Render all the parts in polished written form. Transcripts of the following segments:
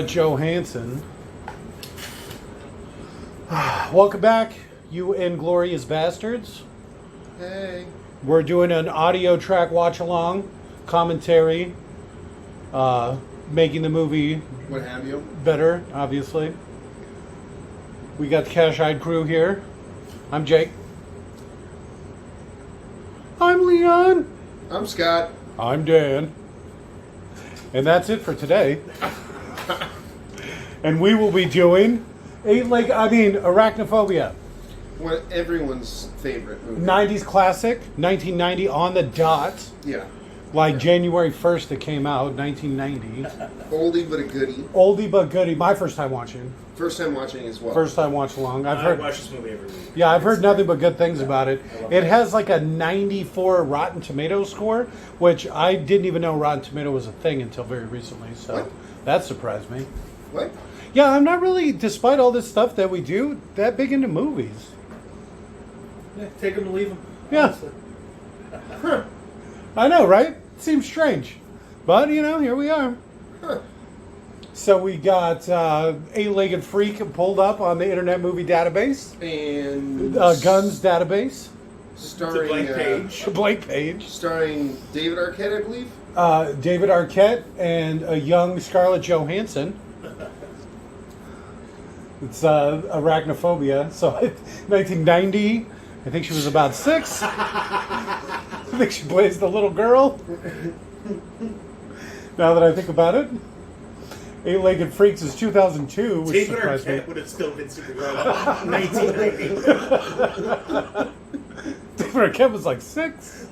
Johansson. Welcome back, you inglorious bastards. Hey. We're doing an audio track watch along, commentary, making the movie What have you? better, obviously. We got the cash-eyed crew here. I'm Jake. I'm Leon. I'm Scott. I'm Dan. And that's it for today. And we will be doing Arachnophobia. What everyone's favorite movie. 90s classic, 1990 on the dot. Yeah. Like January 1st it came out, 1990. Oldie but a goodie. Oldie but goodie. My first time watching. First time watching as well. First time watch along. I watch this movie every week. Yeah, I've heard nothing but good things about it. It has like a 94 Rotten Tomatoes score, which I didn't even know Rotten Tomato was a thing until very recently. So What? that surprised me. What? Yeah, I'm not really, despite all this stuff that we do, that big into movies. Yeah, take them and leave them. Yeah. Huh. I know, right? Seems strange. But, here we are. Huh. So we got Eight-Legged Freak pulled up on the Internet Movie Database. And Guns Database. starring Blank page. Blank page. starring David Arquette, I believe. David Arquette and a young Scarlett Johansson. It's Arachnophobia. So 1990. I think she was about 6. I think she plays the little girl. Now that I think about it. Eight-Legged Freaks is 2002, which David surprised me. Arquette would have still been super grown up. 1990. David Arquette was like 6.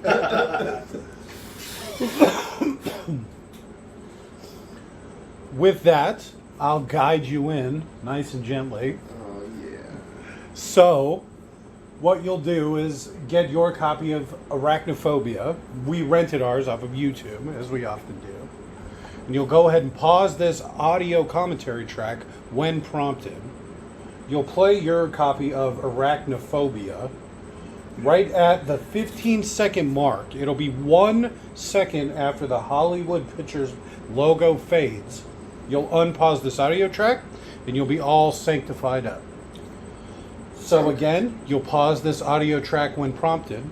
With that, I'll guide you in nice and gently. Oh, yeah. So, what you'll do is get your copy of Arachnophobia. We rented ours off of YouTube, as we often do. And you'll go ahead and pause this audio commentary track when prompted. You'll play your copy of Arachnophobia right at the 15-second mark. It'll be 1 second after the Hollywood Pictures logo fades. You'll unpause this audio track, and you'll be all sanctified up. So again, you'll pause this audio track when prompted,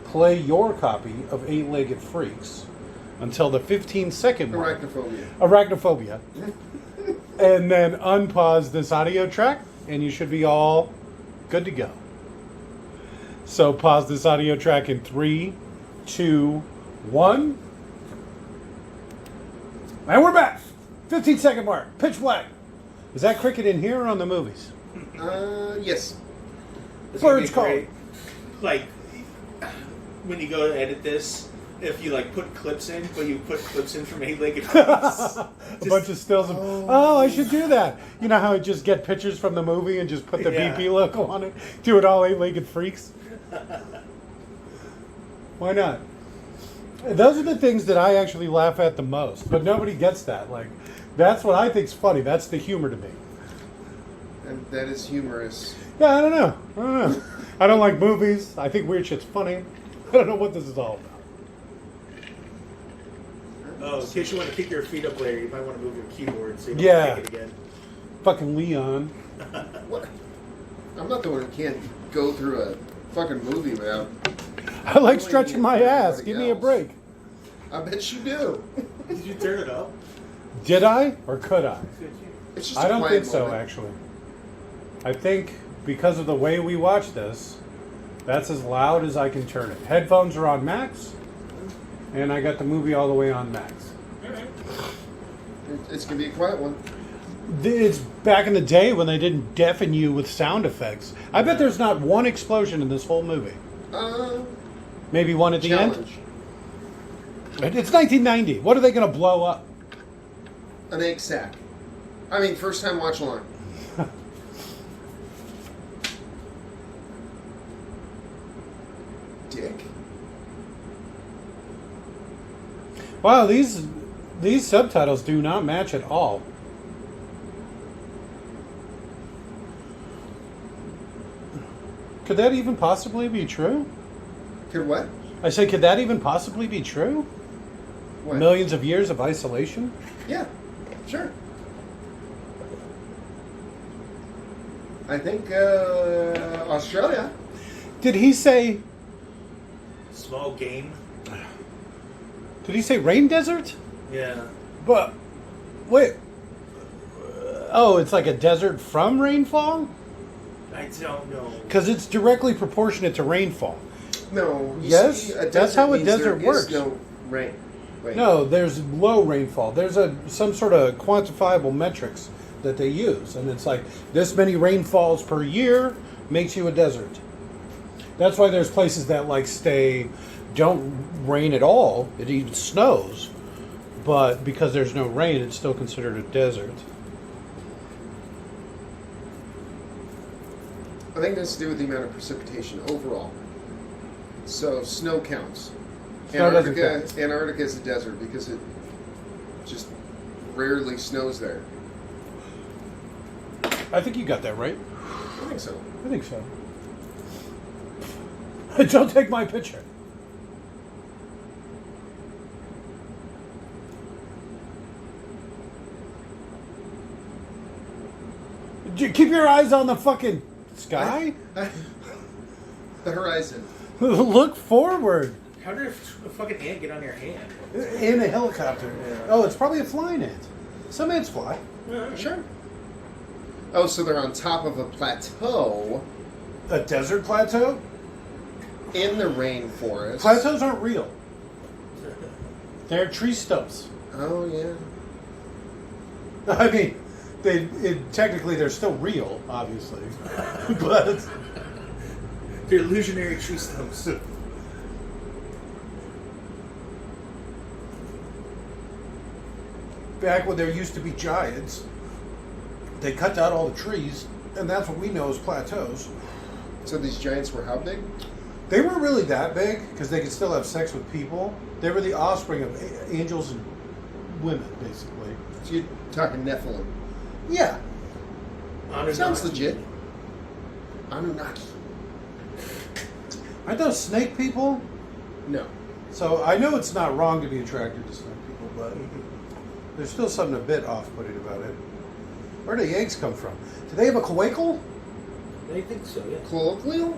play your copy of Eight-Legged Freaks until the 15-second mark. Arachnophobia. And then unpause this audio track, and you should be all good to go. So pause this audio track in 3, 2, 1. And we're back. 15-second mark. Pitch black. Is that cricket in here or on the movies? Yes. This would be Birds call. great. Like, when you go to edit this, if you put clips in, but you put clips in from Eight-Legged Freaks. A bunch of stills. I should do that. You know how I just get pictures from the movie and just put the Yeah. BP logo on it? Do it all Eight-Legged Freaks? Why not? Those are the things that I actually laugh at the most. But nobody gets that. That's what I think's funny. That's the humor to me. And that is humorous. Yeah, I don't know. I don't like movies. I think weird shit's funny. I don't know what this is all about. Oh, in case you want to kick your feet up later, you might want to move your keyboard so you don't Yeah. kick it again. Fucking Leon. What? I'm not the one who can't go through a fucking movie without. I like stretching my ass. Give me a break. I bet you do. Did you turn it up? Did I or could I? It's just I a don't quiet think so, moment. actually. I think because of the way we watch this, that's as loud as I can turn it. Headphones are on max, and I got the movie all the way on max. It's gonna be a quiet one. It's back in the day when they didn't deafen you with sound effects. I bet there's not one explosion in this whole movie. Maybe one at the Challenge. end? It's 1990. What are they going to blow up? An egg sack. I mean, first time watch along. Dick. Wow, these subtitles do not match at all. Could that even possibly be true? Could what? I said, could that even possibly be true? What? Millions of years of isolation? Yeah, sure. I think Australia. Did he say? Small game. Did he say rain desert? Yeah. But wait. Oh, it's like a desert from rainfall? I don't know. Because it's directly proportionate to rainfall. No. you Yes? see, That's how a means there desert is works. No rain. Wait. No, there's low rainfall. There's some sort of quantifiable metrics that they use, and it's like this many rainfalls per year makes you a desert. That's why there's places that like don't rain at all. It even snows, but because there's no rain, it's still considered a desert. I think that's to do with the amount of precipitation overall. So snow counts. Snow doesn't count. Antarctica is a desert because it just rarely snows there. I think you got that right. I think so. I think so. Don't take my picture. Keep your eyes on the fucking sky. The horizon. Look forward. How did a fucking ant get on your hand? In a helicopter. Oh, it's probably a flying ant. Some ants fly. Sure. Oh, so they're on top of a plateau A desert plateau? in the rainforest. Plateaus aren't real. They're tree stumps. Oh yeah. I mean, technically they're still real, obviously, but They're illusionary tree stumps. back when there used to be giants, they cut down all the trees, and that's what we know as plateaus. So these giants were how big? They weren't really that big because they could still have sex with people. They were the offspring of angels and women, basically. So you're talking Nephilim. Yeah. Anunnaki. Sounds legit. Anunnaki. Aren't those snake people? No. So I know it's not wrong to be attracted to snake people, but there's still something a bit off-putting about it. Where do the eggs come from? Do they have a cloacal? I think so, yeah. Colloquial?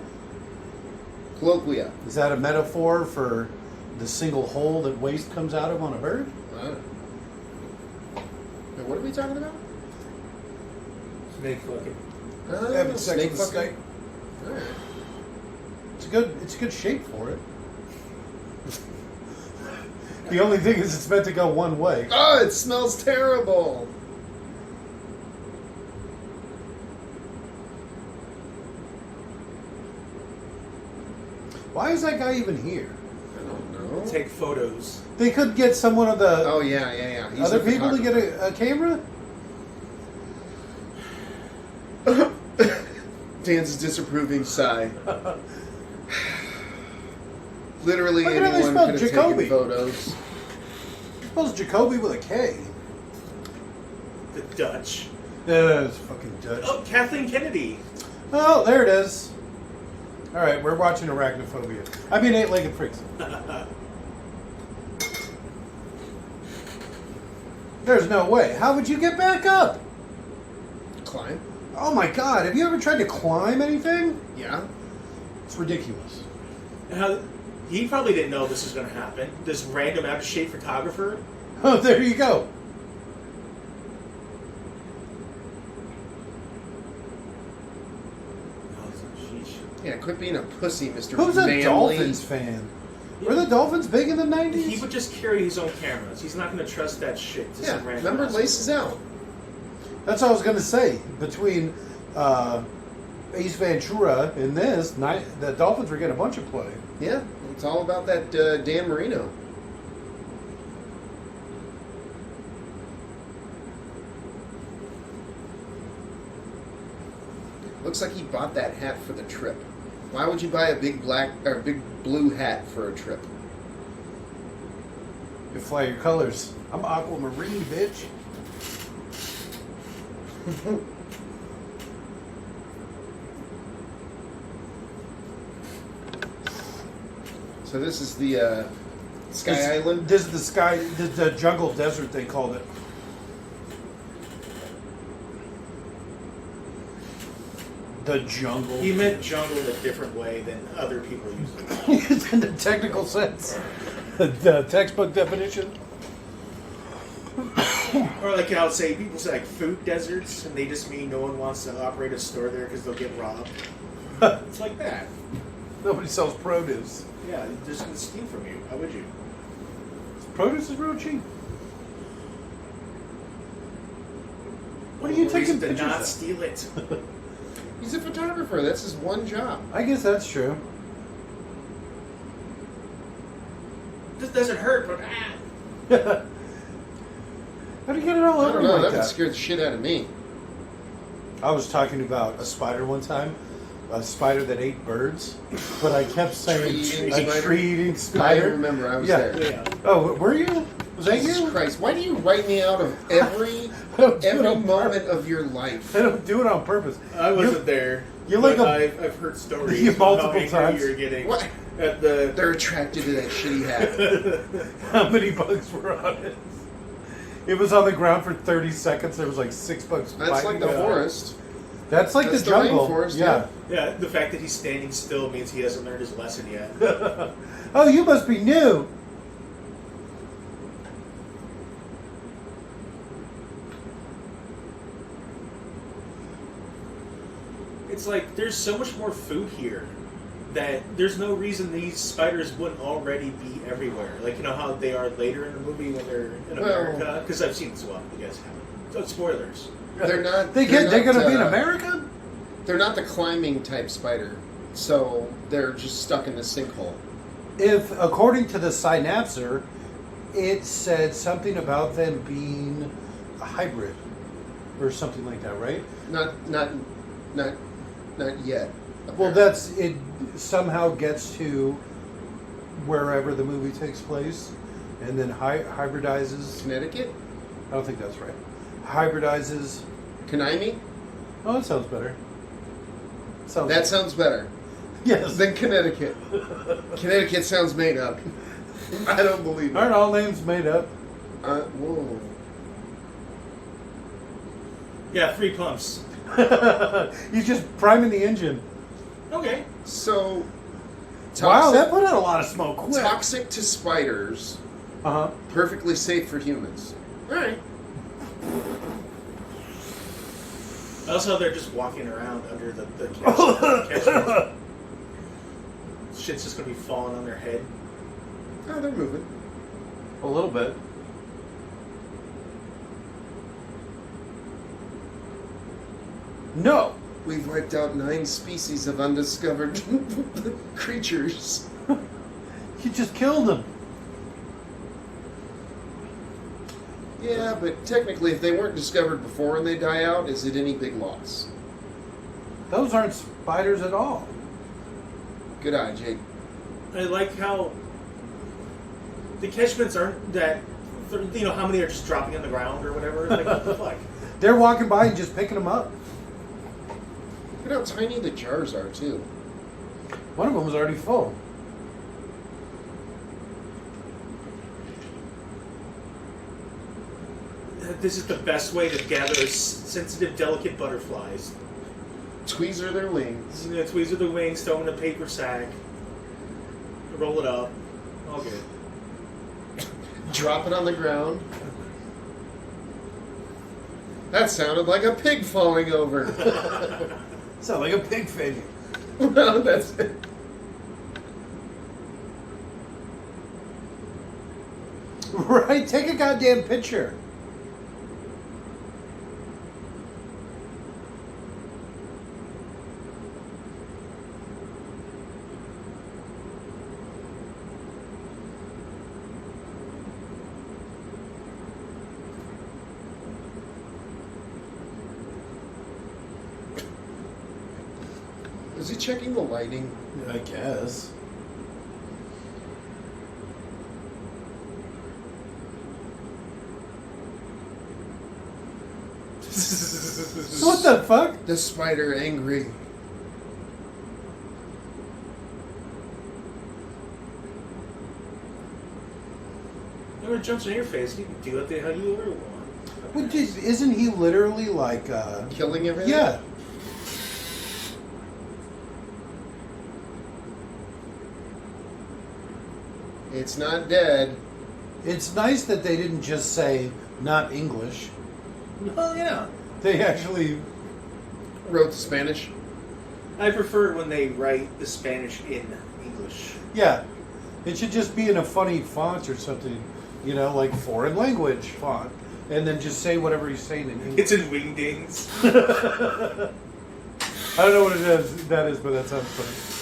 Colloquia. Is that a metaphor for the single hole that waste comes out of on a bird? Now, what are we talking about? Snake fucking. Having sex snake with a snake. Alright. It's a good shape for it. The only thing is it's meant to go one way. Oh, it smells terrible. Why is that guy even here? I don't know. Take photos. They could get someone of the Oh yeah. He's other a people to get photographer. a camera. Dan's disapproving sigh. Literally Look at how they anyone spelled could have Jacoby. taken photos. Spells Jacoby with a K. The Dutch. Yeah, it's fucking Dutch. Oh, Kathleen Kennedy. Oh, there it is. All right, we're watching Arachnophobia. I mean, Eight-Legged Freaks. There's no way. How would you get back up? Climb? Oh my God! Have you ever tried to climb anything? Yeah. It's ridiculous. He probably didn't know this was going to happen. This random out-of-shape photographer. Oh, there you go. Oh, sheesh. Yeah, quit being a pussy, Mr. Who's a Manly. Dolphins fan? Were the Dolphins big in the 90s? He would just carry his own cameras. He's not going to trust that shit to Yeah, some random remember asshole. Laces Out? That's what I was going to say. Between Ace Ventura and this, the Dolphins were getting a bunch of play. Yeah, it's all about that Dan Marino. Looks like he bought that hat for the trip. Why would you buy a big black or big blue hat for a trip? You fly your colors. I'm aquamarine, bitch. So this is the Sky Island. This is the sky, the jungle desert, they called it. The jungle. He meant jungle in a different way than other people use it. In the technical sense. The textbook definition. Or like how say people say like food deserts, and they just mean no one wants to operate a store there because they'll get robbed. It's like that. Nobody sells produce. Yeah, they're just gonna steal from you. How would you? Produce is real cheap. What are you More taking reason to pictures not of? steal it? He's a photographer. That's his one job. I guess that's true. This doesn't hurt, but ah. How do you get it all I over don't know. like That would that? scare the shit out of me. I was talking about a spider one time. A spider that ate birds. But I kept saying Tree-eating a spider? tree-eating I spider. remember. I was Yeah. there. Yeah. Oh, were you? Was that Jesus you? Christ! Why do you write me out of every I don't do it every on moment purpose. of your life? I don't do it on purpose. I wasn't there. you're like but a- I've heard stories You of multiple how angry times. you're getting What? at the. They're attracted to that shitty hat. How many bugs were on it? It was on the ground for 30 seconds. There was like 6 bugs. That's biting like the it. forest. That's like That's the the jungle. rainforest, yeah. Yeah, the fact that he's standing still means he hasn't learned his lesson yet. Oh, you must be new. It's like there's so much more food here that there's no reason these spiders wouldn't already be everywhere. Like, you know how they are later in the movie when they're in Well- America? Because I've seen this one. You guys haven't. So, spoilers. They're not. They're not, going to be in uh, America? They're not the climbing type spider, so they're just stuck in the sinkhole. If, according to the synapser, it said something about them being a hybrid or something like that, right? Not yet. Well, that's it. Somehow gets to wherever the movie takes place, and then hybridizes. Connecticut, I don't think that's right. Hybridizes. Kanaimi. Oh, that sounds better. Sounds That sounds better yes. than Connecticut. Connecticut sounds made up. I don't believe it. Aren't all names made up? Whoa. Yeah, 3 pumps. He's just priming the engine. Okay. So, Wow, toxic, that put out a lot of smoke. Quick. toxic to spiders, Uh huh. perfectly safe for humans. All right. Also, they're just walking around under the catch. Shit's just gonna be falling on their head. Oh, they're moving. A little bit. No. We've wiped out 9 species of undiscovered creatures. You just killed him. Yeah, but technically, if they weren't discovered before and they die out, is it any big loss? Those aren't spiders at all. Good eye, Jake. I like how the catchments aren't that. You know how many are just dropping on the ground or whatever. Like what the fuck? They're walking by and just picking them up. Look at how tiny the jars are, too. One of them was already full. This is the best way to gather sensitive, delicate butterflies. Tweezer their wings. You know, tweezer the wings, throw them in a paper sack, roll it up. All good. Drop it on the ground. That sounded like a pig falling over. Sound like a pig fish. No, that's it. Right? Take a goddamn picture. Is he checking the lighting? I guess. What the fuck? The spider angry. Whoever jumps in your face, you can do it the hell you ever want. Isn't he literally like, Killing everything? yeah. It's not dead. It's nice that they didn't just say not English. Well, yeah. They actually. Wrote the Spanish. I prefer when they write the Spanish in English. Yeah. It should just be in a funny font or something. You know, like foreign language font. And then just say whatever he's saying in English. It's in wingdings. I don't know what that is, but that sounds funny.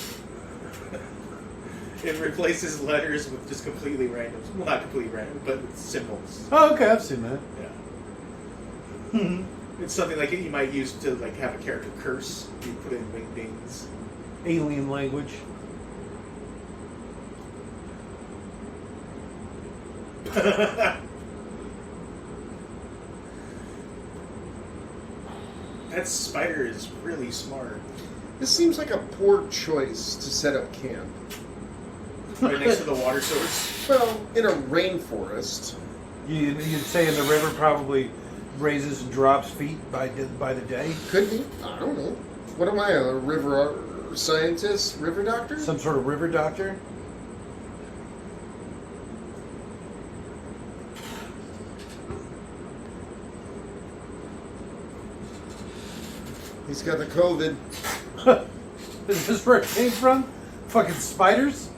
It replaces letters with just completely random. Well, not completely random, but with symbols. Oh, okay, I've seen that. Yeah. It's something like you might use to like have a character curse. You put in wingdings. Alien language. That spider is really smart. This seems like a poor choice to set up camp. Right next to the water source. Well, in a rainforest. You'd say in the river probably raises and drops feet by the day. Could be. I don't know. What am I, a river scientist? River doctor? Some sort of river doctor. He's got the COVID. Is this where it came from? Fucking spiders?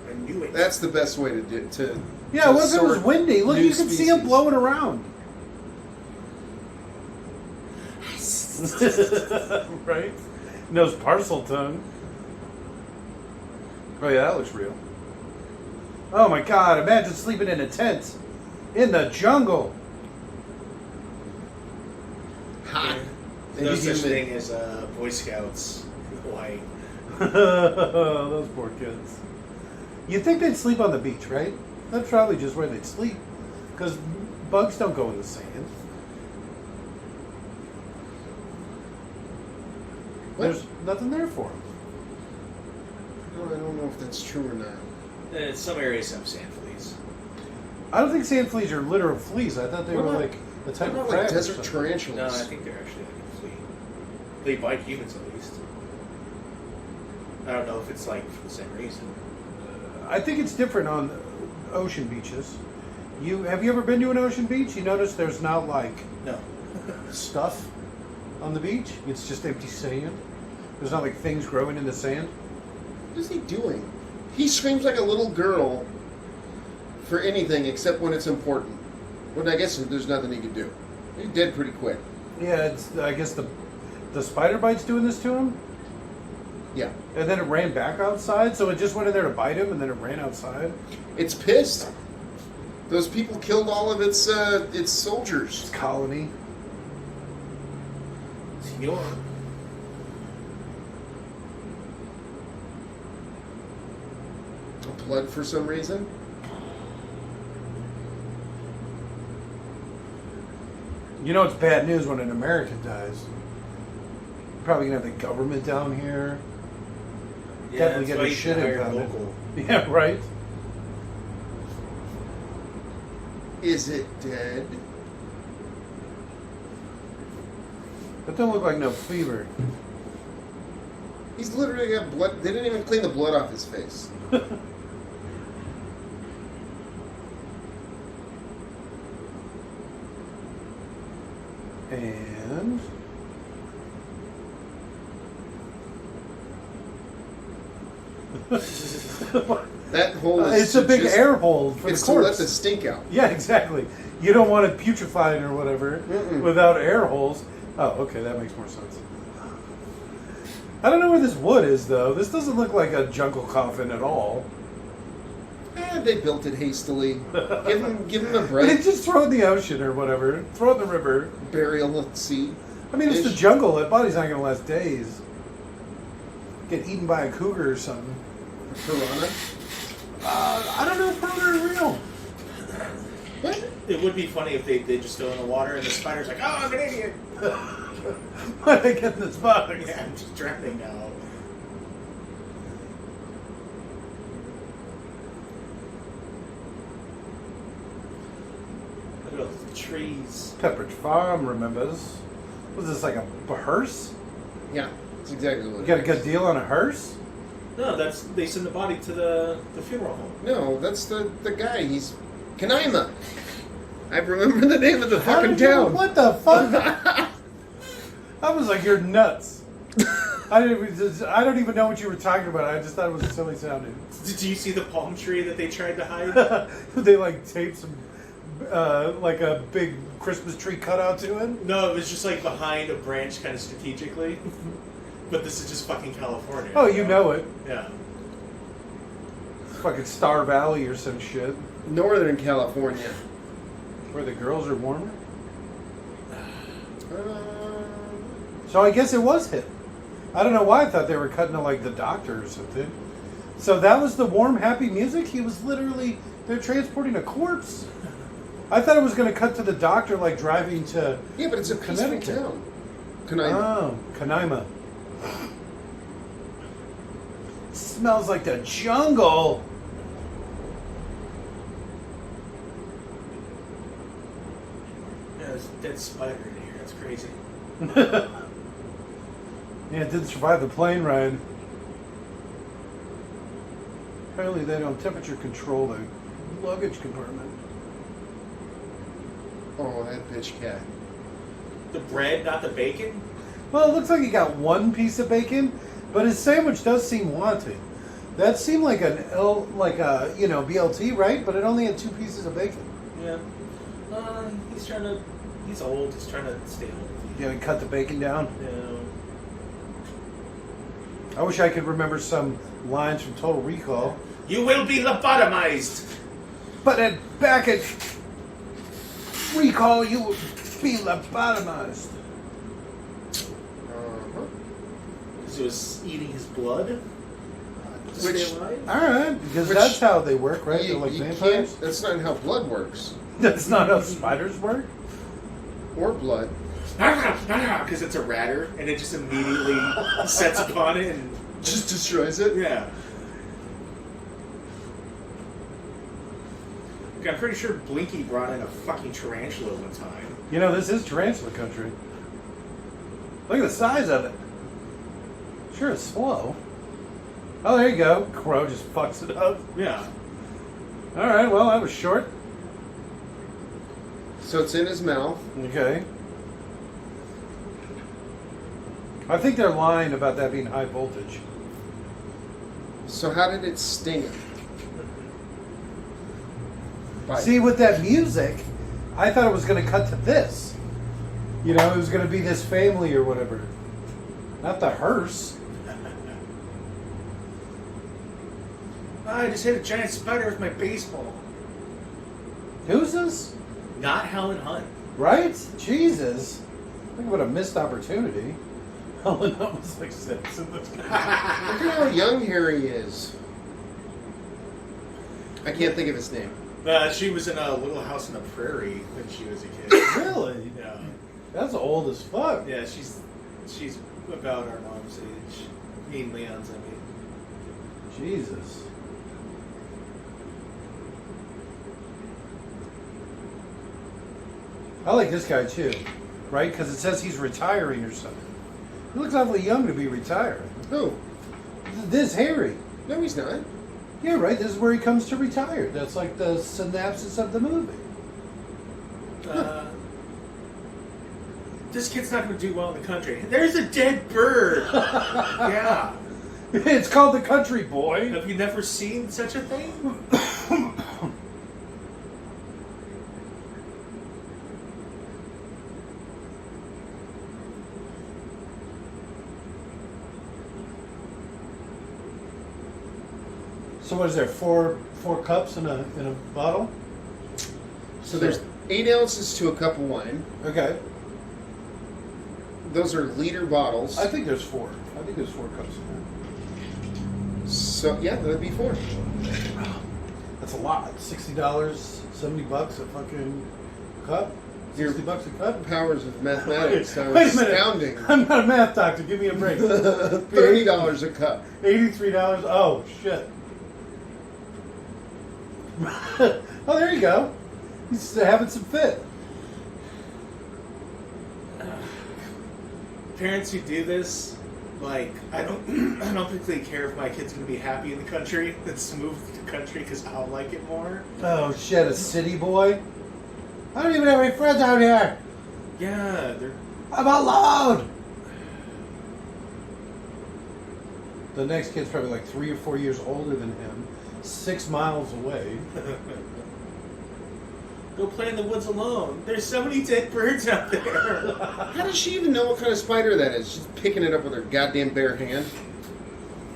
I knew it. That's the best way to do to. Yeah, to what if it was sort windy? Look, new you can see them species. blowing around. Right? Knows parcel tongue. Oh yeah, that looks real. Oh my god, imagine sleeping in a tent. In the jungle. Hot. No And such humid. thing as Boy Scouts in Hawaii. Those poor kids. You'd think they'd sleep on the beach, right? That's probably just where they'd sleep. Because bugs don't go in the sand. What? There's nothing there for them. No, I don't know if that's true or not. Some areas have sand fleas. I don't think sand fleas are literal fleas. I thought they What were about- like a type What of about crab. like or desert something. tarantulas? No, I think they're actually like a flea. They bite humans at least. I don't know if it's like for the same reason. I think it's different on ocean beaches. Have you ever been to an ocean beach? You notice there's not like No. stuff on the beach. It's just empty sand. There's not like things growing in the sand. What is he doing? He screams like a little girl for anything except when it's important. When I guess there's nothing he can do. He's dead pretty quick. Yeah, I guess the spider bite's doing this to him. Yeah. And then it ran back outside, so it just went in there to bite him, and then it ran outside. It's pissed. Those people killed all of its soldiers. It's colony. Senor. Blood for some reason. You know it's bad news when an American dies. Probably gonna have the government down here. Yeah, Definitely that's get why a you shit should hire impounded. local. Yeah, right. Is it dead? That don't look like no fever. He's literally got blood. They didn't even clean the blood off his face. And That hole is it's a big just- air hole for It's the to corpse. let the stink out. Yeah, exactly. You don't want it putrefying or whatever Mm-mm. without air holes. Oh, okay, that makes more sense. I don't know where this wood is, though. This doesn't look like a jungle coffin at all. They built it hastily. Give him a They break. just throw it in the ocean or whatever. Throw it in the river. Burial at sea. I mean, it's the Fish. jungle. That body's not going to last days. Get eaten by a cougar or something. Piranha. I don't know if piranha are real. What? It would be funny if they just go in the water and the spider's like, oh, I'm an idiot. Why did I get in this box? Yeah, I'm just drowning now. Look at all the trees. Pepperidge Farm remembers. Was this like a hearse? Yeah, that's exactly what You it got a is. good deal on a hearse? No, they send the body to the funeral home. No, that's the guy. He's Kanaima. I remember the name of the How fucking did you- town. What the fuck? I was like, you're nuts. I don't even know what you were talking about. I just thought it was silly sounding. Did you see the palm tree that they tried to hide? They like taped some like a big Christmas tree cutout to it. No, it was just like behind a branch, kind of strategically. But this is just fucking California. Oh, you know it. Yeah. Fucking Star Valley or some shit. Northern California. Where the girls are warmer. Uh, So I guess it was him. I don't know why I thought they were cutting to like the doctor or something. So that was the warm, happy music? He was literally, they're transporting a corpse. I thought it was going to cut to the doctor like driving to yeah, but it's a peaceful Connecticut. town. Kanaima. Oh, Kanaima. Smells like the jungle. Yeah, there's a dead spider in here. That's crazy. Yeah, it didn't survive the plane ride. Apparently they don't temperature control the luggage compartment. Oh, that bitch cat. The bread, not the bacon? Well, it looks like he got one piece of bacon, but his sandwich does seem wanting. That seemed like a BLT, right? But it only had 2 pieces of bacon. Yeah. He's old. He's trying to stay healthy. Yeah, he cut the bacon down. Yeah. I wish I could remember some lines from Total Recall. You will be lobotomized! But back at Recall, you will be lobotomized. Uh-huh. Because he was eating his blood? To Which- stay alive? All right, because Which- that's how they work, right? They're You, like you vampires. can't, that's not how blood works. That's not how spiders work. Or blood. Because it's a ratter, and it just immediately sets upon it, and Just destroys it? yeah. I'm pretty sure Blinky brought in a fucking tarantula one time. You know, this is tarantula country. Look at the size of it. Sure, it's slow. Oh, there you go. Crow just fucks it up. Yeah. All right, well, that was short. So it's in his mouth. Okay. I think they're lying about that being high voltage. So how did it sting him? By- See, with that music, I thought it was going to cut to this. You know, it was going to be this family or whatever. Not the hearse. I just hit a giant spider with my baseball. Who's this? Not Helen Hunt. Right? Jesus. Think what a missed opportunity. Helen Hunt was like 6 in this guy. Look at how young Harry is. I can't think of his name. She was in a Little House on the Prairie when she was a kid. Really? Yeah. That's old as fuck. Yeah, she's about our mom's age. Me and Leon's, I mean. Jesus. I like this guy too, right? Because it says he's retiring or something. He looks awfully young to be retiring. Who? This Harry. No, he's not. Yeah, right. This is where he comes to retire. That's like the synopsis of the movie. This kid's not going to do well in the country. There's a dead bird. Yeah. It's called The Country Boy. Have you never seen such a thing? So what is there? Four cups in a bottle? So there's 8 ounces to a cup of wine. Okay. Those are liter bottles. I think there's 4. I think there's 4 cups in So yeah, that'd be 4. there. That's a lot. $60, $70 a fucking cup. Your $60 a cup. powers of mathematics are Wait a minute. astounding. I'm not a math doctor. Give me a break. $30 a cup. $83. Oh shit. Oh, there you go. He's having some fit. Parents who do this Like, I don't I don't particularly care if my kid's gonna be happy in the country. Let's move to the country because I'll like it more. Oh shit, a city boy? I don't even have any friends out here. Yeah, they're I'm alone. The next kid's probably like 3 or 4 years older than him, 6 miles away. go play in the woods alone. There's so many dead birds out there. How does she even know what kind of spider that is? She's picking it up with her goddamn bare hand.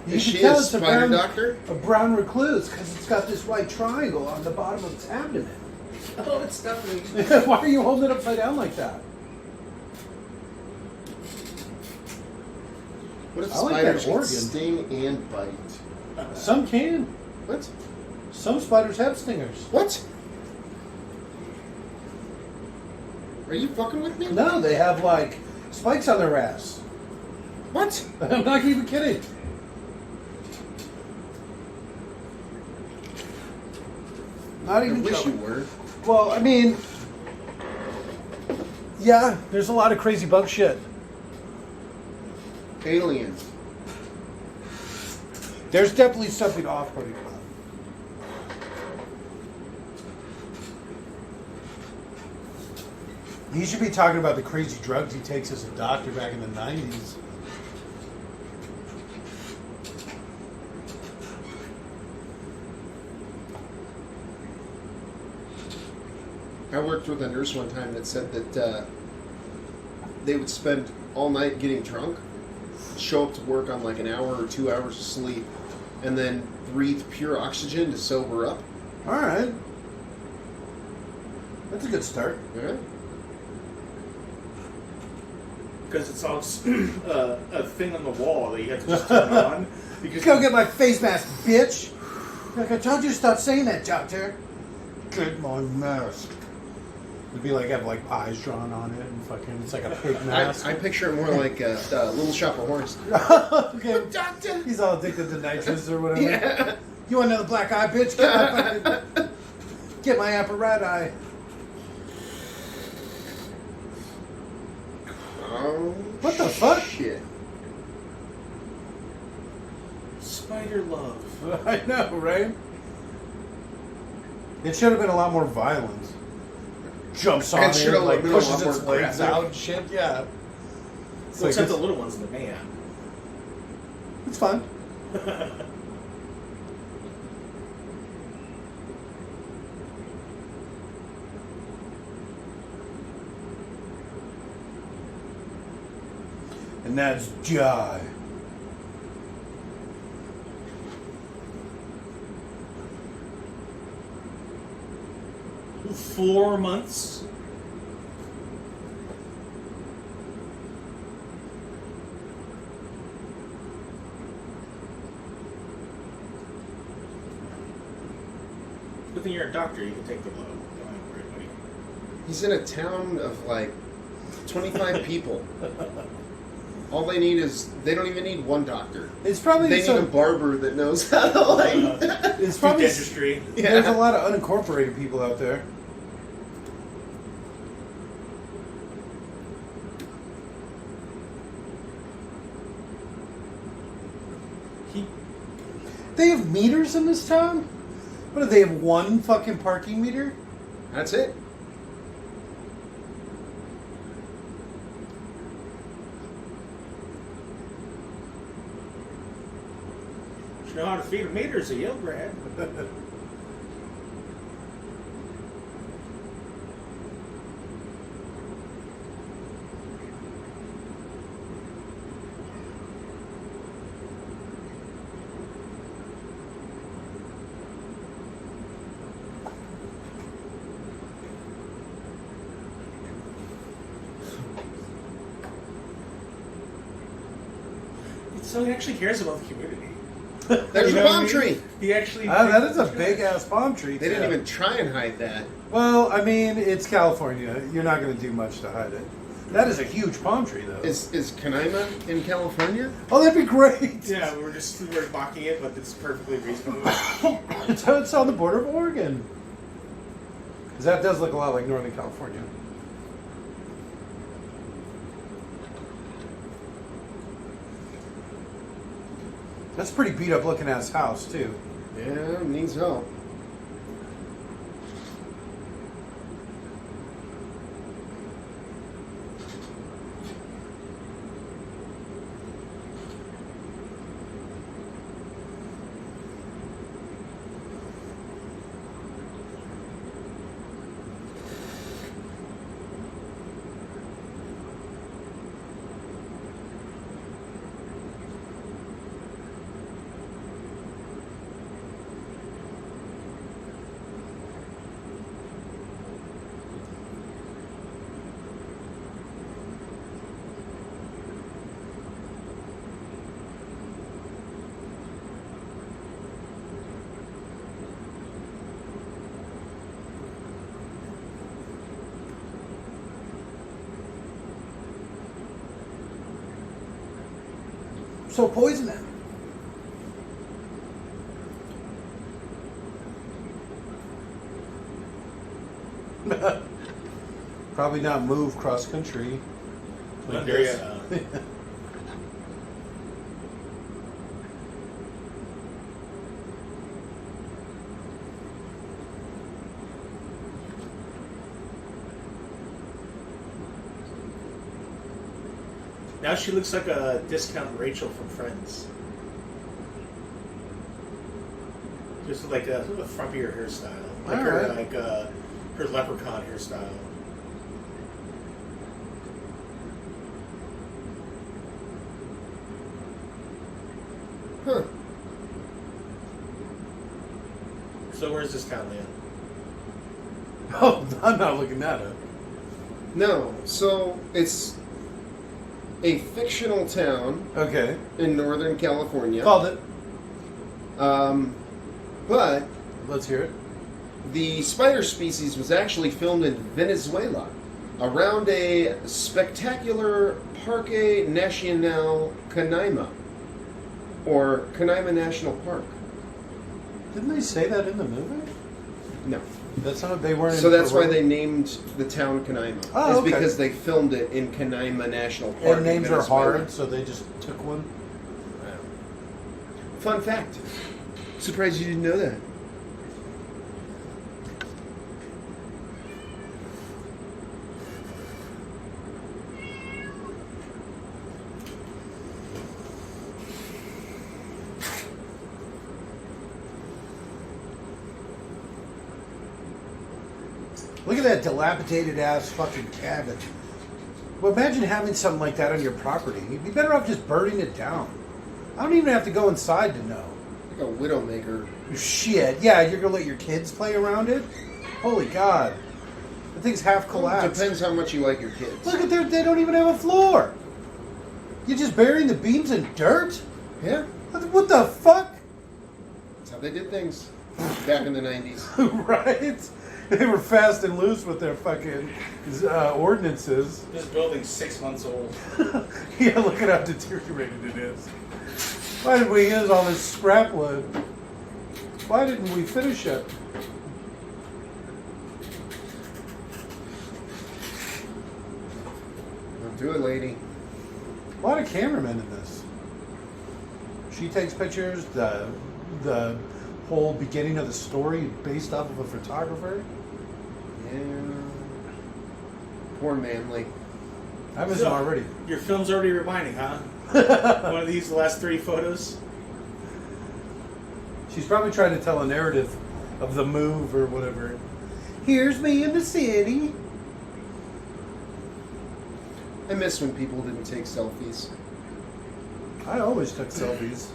You Is can she tell a it's spider doctor? a brown recluse because it's got this white triangle on the bottom of its abdomen. Oh, it's definitely. Why are you holding it upside down like that? What if I like that spiders can organ. sting and bite? Some can. What? Some spiders have stingers. What? Are you fucking with me? No, they have like spikes on their ass. What? I'm not even kidding. Not I even wish you joking. were. Well, I mean, yeah, there's a lot of crazy bug shit. Aliens. There's definitely something off-putting about it. He should be talking about the crazy drugs he takes as a doctor back in the 90s. I worked with a nurse one time that said that they would spend all night getting drunk, show up to work on like an hour or 2 hours of sleep, and then breathe pure oxygen to sober up. All right. That's a good start. Yeah. Because it's all just, a thing on the wall that you have to just turn on. Because Go get my face mask, bitch! Like I told you to stop saying that, doctor. Get my mask. It'd be like have like eyes drawn on it and fucking it's like a pig mask. I picture it more like a Little Shop of Horrors. Okay. Doctor! He's all addicted to nitrous or whatever. Yeah. You want another black eye, bitch? Get my apparatus. What the fuck? Shit. spider love. I know, right? It should have been a lot more violent. Jumps on It should it, have like been a pushes lot more its legs graphic. out and shit. Yeah. It's, Well, except the it's, little ones in the man. it's fun. And that's Jai. $4 months. Good thing you're a doctor, you can take the blow. Don't worry, buddy. He's in a town of like 25 people. All they need is, they don't even need one doctor. It's probably They need a barber that knows how to like... it's Do probably dentistry. there's a lot of unincorporated people out there. He, They have meters in this town? What do they have, one fucking parking meter? That's it. you know how to feed a meter as a Yale grad. So he actually cares about the community. There's You a know what palm I mean? tree. He actually. That is a big ass palm tree. They didn't too. even try and hide that. Well, I mean, it's California. You're not going to do much to hide it. That is a huge palm tree, though. Is Canaima in California? Oh, that'd be great. Yeah, we're mocking it, but it's perfectly reasonable. It's on the border of Oregon. Because that does look a lot like Northern California. That's a pretty beat up looking ass house too. Yeah, needs help. So poison it. Probably not move cross country. Like Under, this. Now she looks like a discount Rachel from Friends. Just like a frumpier hairstyle, like her Alright. her leprechaun hairstyle. Huh. So where's this town, Leon? Oh, I'm not looking at it. No, so it's a fictional town Okay. in Northern California. Called it. But Let's hear it. the spider species was actually filmed in Venezuela around a spectacular Parque Nacional Canaima, or Canaima National Park. Didn't they say that in the movie? No. That's not. They weren't. So in that's why Peru? they named the town Canaima. Oh, is okay. because they filmed it in Canaima National Park. And in names are Venezuela. hard, so they just took one. Fun fact. Surprised you didn't know that. Look at that dilapidated ass fucking cabin. Well, imagine having something like that on your property. You'd be better off just burning it down. I don't even have to go inside to know. Like a widowmaker. Shit. Yeah, you're gonna let your kids play around it? Holy God. The thing's half collapsed. Depends how much you like your kids. Look at their, they don't even have a floor. You're just burying the beams in dirt? Yeah, What the fuck? that's how they did things back in the 90s. Right? They were fast and loose with their fucking ordinances. This building's 6 months old. Yeah, look at how deteriorated it is. Why did we use all this scrap wood? Why didn't we finish it? Don't do it, lady. A lot of cameramen in this. She takes pictures. The whole beginning of the story based off of a photographer. Yeah. Poor Manly. I miss him already. Your film's already rewinding, huh? One of these, the last 3 photos. She's probably trying to tell a narrative of the move or whatever. Here's me in the city. I miss when people didn't take selfies. I always took selfies.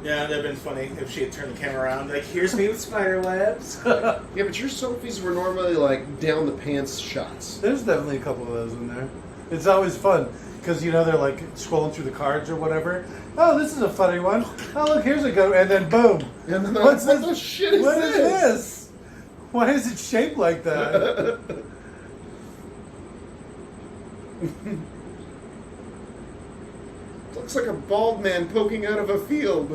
Yeah, that'd been funny if she had turned the camera around. Like, here's me with spider webs. Yeah, but your selfies were normally like down the pants shots. There's definitely a couple of those in there. It's always fun because you know they're like scrolling through the cards or whatever. Oh, this is a funny one. Oh, look, here's a good, and then boom. And then What's what this? the shit is What this? is this? Why is it shaped like that? Looks like a bald man poking out of a field.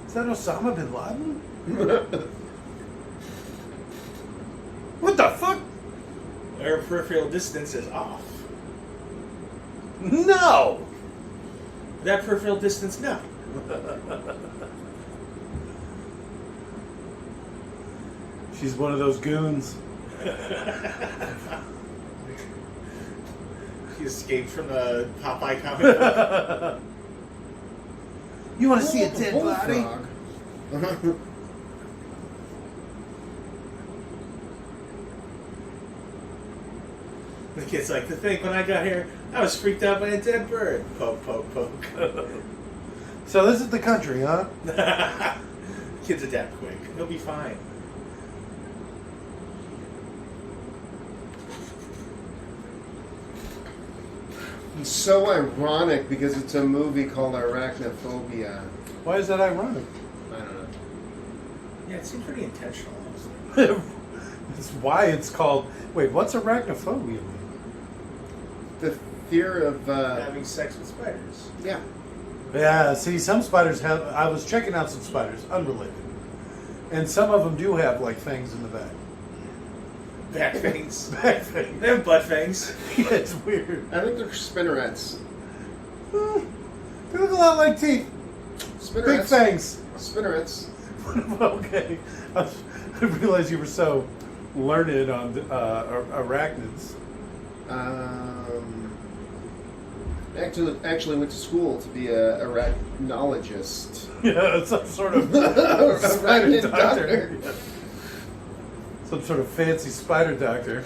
Is that Osama bin Laden? What the fuck? Our peripheral distance is off. No. That peripheral distance, no. She's one of those goons. She escaped from the Popeye comic book. You want to see a dead body? Bullfrog. The kid's like, to think when I got here, I was freaked out by a dead bird. Poke, poke, poke. So this is the country, huh? Kids adapt quick. He'll be fine. It's so ironic because it's a movie called Arachnophobia. Why is that ironic? I don't know. Yeah, it seems pretty intentional, honestly. It's why it's called. Wait, what's arachnophobia mean? The fear of Having sex with spiders. yeah. Yeah, see, some spiders have. I was checking out some spiders, unrelated, and some of them do have like fangs in the back. Back fangs. Back fangs. They have butt fangs. Yeah, it's weird. I think they're spinnerets. They look a lot like teeth. Spinnerets. Big fangs. Spinnerets. Okay, I didn't realize you were so learned on arachnids. Actually went to school to be a arachnologist. Yeah, some sort of spider Arachnid doctor. doctor. Yeah. Some sort of fancy spider doctor.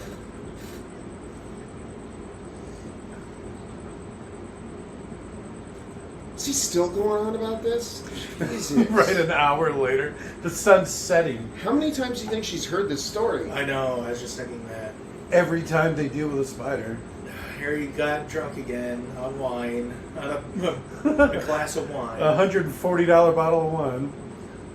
Is he still going on about this? Jesus. Right, an hour later, the sun's setting. How many times do you think she's heard this story? I know, I was just thinking that. Every time they deal with a spider. Harry got drunk again on wine, on a glass of wine. $140 bottle of wine.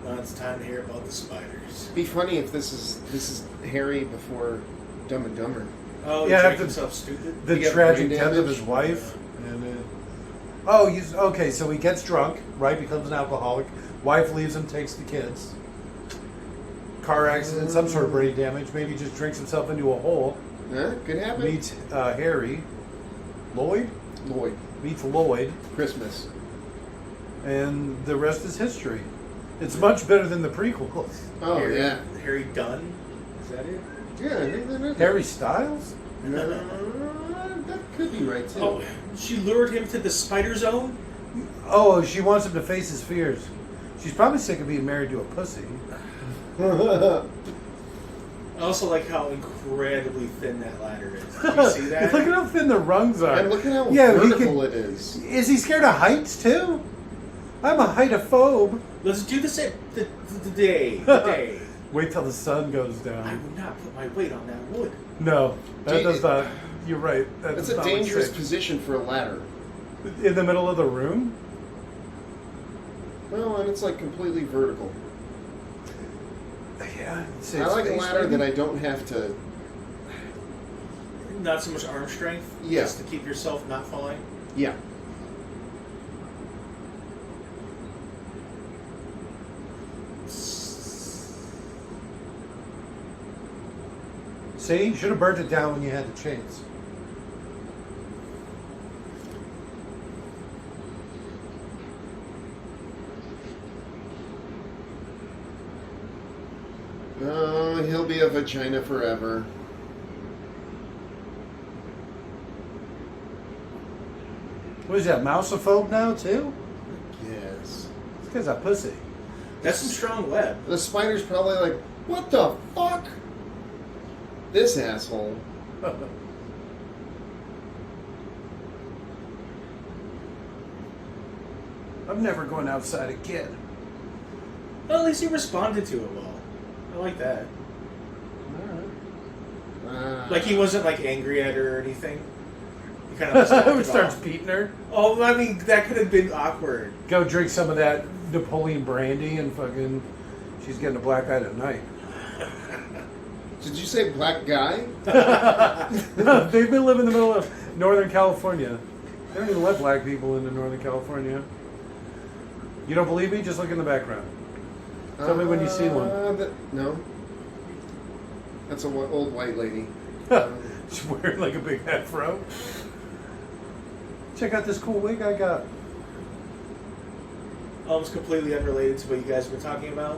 Now it's time to hear about the spiders. It'd be funny if this is Harry before Dumb and Dumber. Oh, Yeah, he drank the- himself stupid? The He got tragic brain death of damage. his wife. And okay, so he gets drunk, right? Becomes an alcoholic. Wife leaves him, takes the kids. Car accident, some sort of brain damage. Maybe he just drinks himself into a hole. Huh? Could happen. Meets Harry. Lloyd? Lloyd. Meets Lloyd. Christmas. And the rest is history. It's much better than the prequels. Oh, Harry, yeah. Harry Dunn? Is that it? Yeah, I think that is. Harry Styles? That could be right, too. Oh, she lured him to the spider zone? Oh, she wants him to face his fears. She's probably sick of being married to a pussy. I also like how incredibly thin that ladder is. Did you see that? Look at how thin the rungs are. And look at how he vertical can- it is. Is he scared of heights too? I'm a heightophobe. Let's do this at the day. The day. Wait till the sun goes I down. would not put my weight on that wood. No, that Gee, does not. You're right. That That's does a not look dangerous safe. position for a ladder. In the middle of the room? Well, and it's like completely vertical. Yeah. I like a ladder that I don't have to. Not so much arm strength, Yeah. just to keep yourself not falling. Yeah. See, you should have burnt it down when you had the chance. Oh, he'll be a vagina forever. What is that, mousophobe now too? Yes. This guy's a pussy. That's some strong web. The spider's probably like, what the fuck? This asshole. I'm never going outside again. Well, at least he responded to it well. I like that. Like he wasn't like angry at her or anything. He kind of just Starts beating her. Oh, I mean that could have been awkward. Go drink some of that Napoleon brandy and fucking. She's getting a black eye tonight. Did you say black guy? They've been living in the middle of Northern California. They don't even let black people into Northern California. You don't believe me? Just look in the background. Tell me when you see one. No. That's an old white lady. She's wearing like a big afro. Check out this cool wig I got. almost completely unrelated to what you guys were talking about.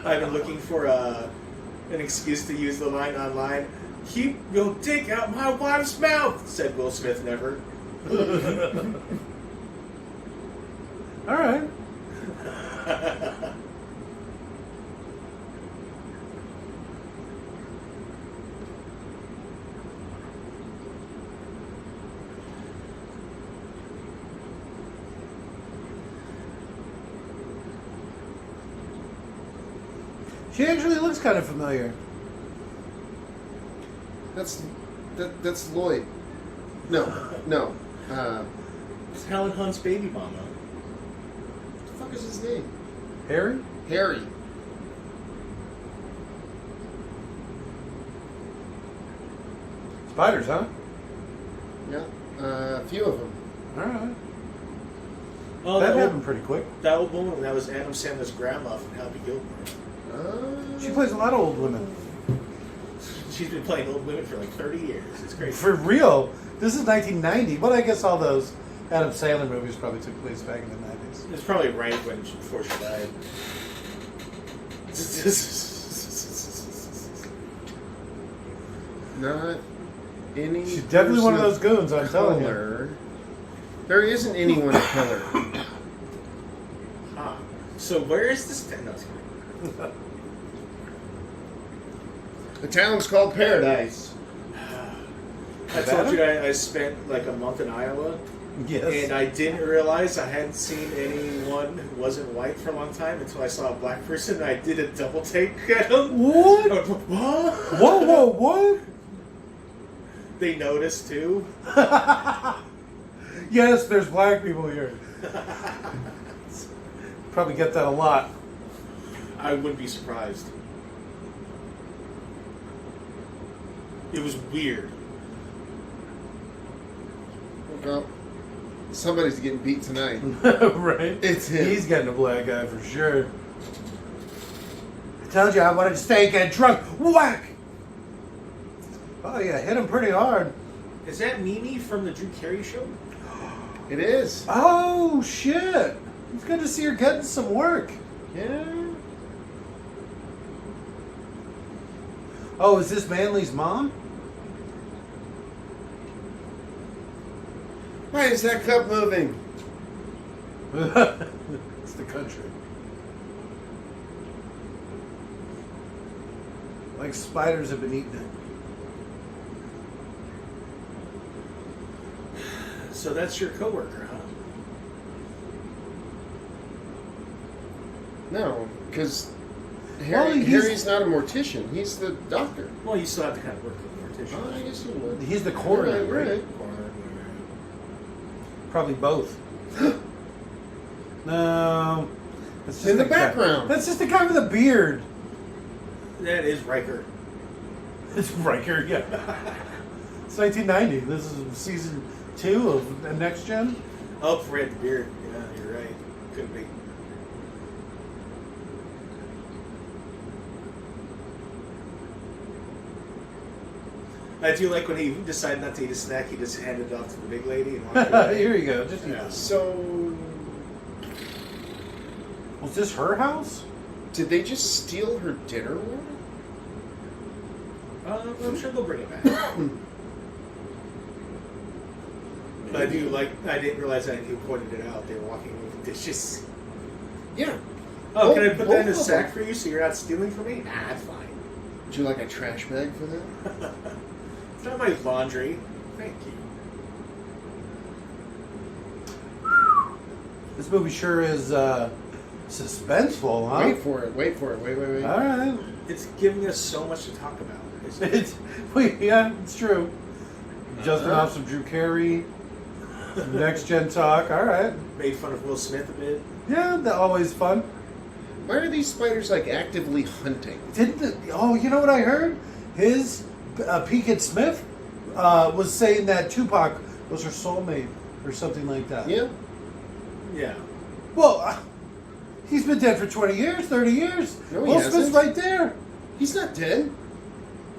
I've been looking for an excuse to use the line online. "Keep your dick out my wife's mouth," said Will Smith never. All right. She actually looks kind of familiar. That's Lloyd. No. It's Helen Hunt's baby mama. What the fuck is his name? Harry? Harry. Spiders, huh? Yeah. A few of them. All right. Oh, That happened pretty quick. That old woman, that was Adam Sandler's grandma from Happy Gilmore. She plays a lot of old women. She's been playing old women for like 30 years. It's crazy. For real. This is 1990, but I guess all those Adam Sandler movies probably took place back in the 90s. It's probably right before she died. Not any. She's definitely one of person those goons, I'm telling you. color. There isn't anyone of color. Huh. So where is this? No, it's fine. The town's called Paradise. I told you I spent like a month in Iowa, Yes. and I didn't realize I hadn't seen anyone who wasn't white for a long time until I saw a black person, and I did a double take at them. What? I went, what? What? They noticed too. Yes, there's black people here. Probably get that a lot. I wouldn't be surprised. It was weird. Well, somebody's getting beat tonight. Right? It's him. He's getting a black guy for sure. I told you I wanted to stay and get drunk. Whack! Oh yeah, hit him pretty hard. Is that Mimi from the Drew Carey show? It is. Oh shit! It's good to see her getting some work. Yeah. Oh, is this Manly's mom? Why is that cup moving? It's the country. Like spiders have been eating it. So that's your coworker, huh? No, because Well, Harry's not a mortician. He's the doctor. Well, you still have to kind of work with the mortician. Oh, I guess you would. He's the coroner, Right, right? right. Probably both. No. That's In the the guy- background. That's just the guy with a beard. That is Riker. It's Riker, yeah. It's 1990. This is season 2 of the Next Gen. Oh, Fred Beard. Yeah, you're right. Could be. I do like when he decided not to eat a snack, he just handed it off to the big lady and walked away. Here you go. Just Yeah. So, Was this her house? did they just steal her dinner order? I'm sure they'll bring it back. But I do like, I didn't realize that you pointed it out. They were walking away with dishes. Yeah. Oh, can I Both- put that in a both of sack them. for you so you're not stealing from me? Nah, that's fine. Would you like a trash bag for that? It's not my laundry. Thank you. This movie sure is suspenseful, huh? Wait for it. Wait. All right. It's giving us so much to talk about. It's, Yeah, it's true. Justin off some Drew Carey, some Next Gen talk. All right. made fun of Will Smith a bit. Yeah, that's always fun. Why are these spiders like actively hunting? Oh, you know what I heard? His Pinkett Smith was saying that Tupac was her soulmate or something like that. Yeah. Yeah. Well, he's been dead for 20 years, 30 years. No, he Will Smith's hasn't. right there. He's not dead.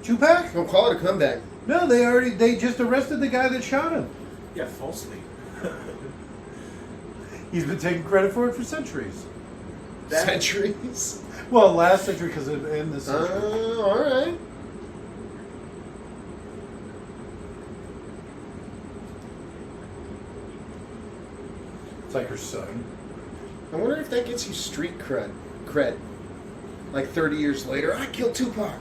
Tupac? Don't call it a comeback. No, they just arrested the guy that shot him. Yeah, falsely. He's been taking credit for it for centuries. That- Centuries? Well, last century because in this century. Alright. It's like her son. I wonder if that gets you street cred. Like 30 years later, I killed Tupac.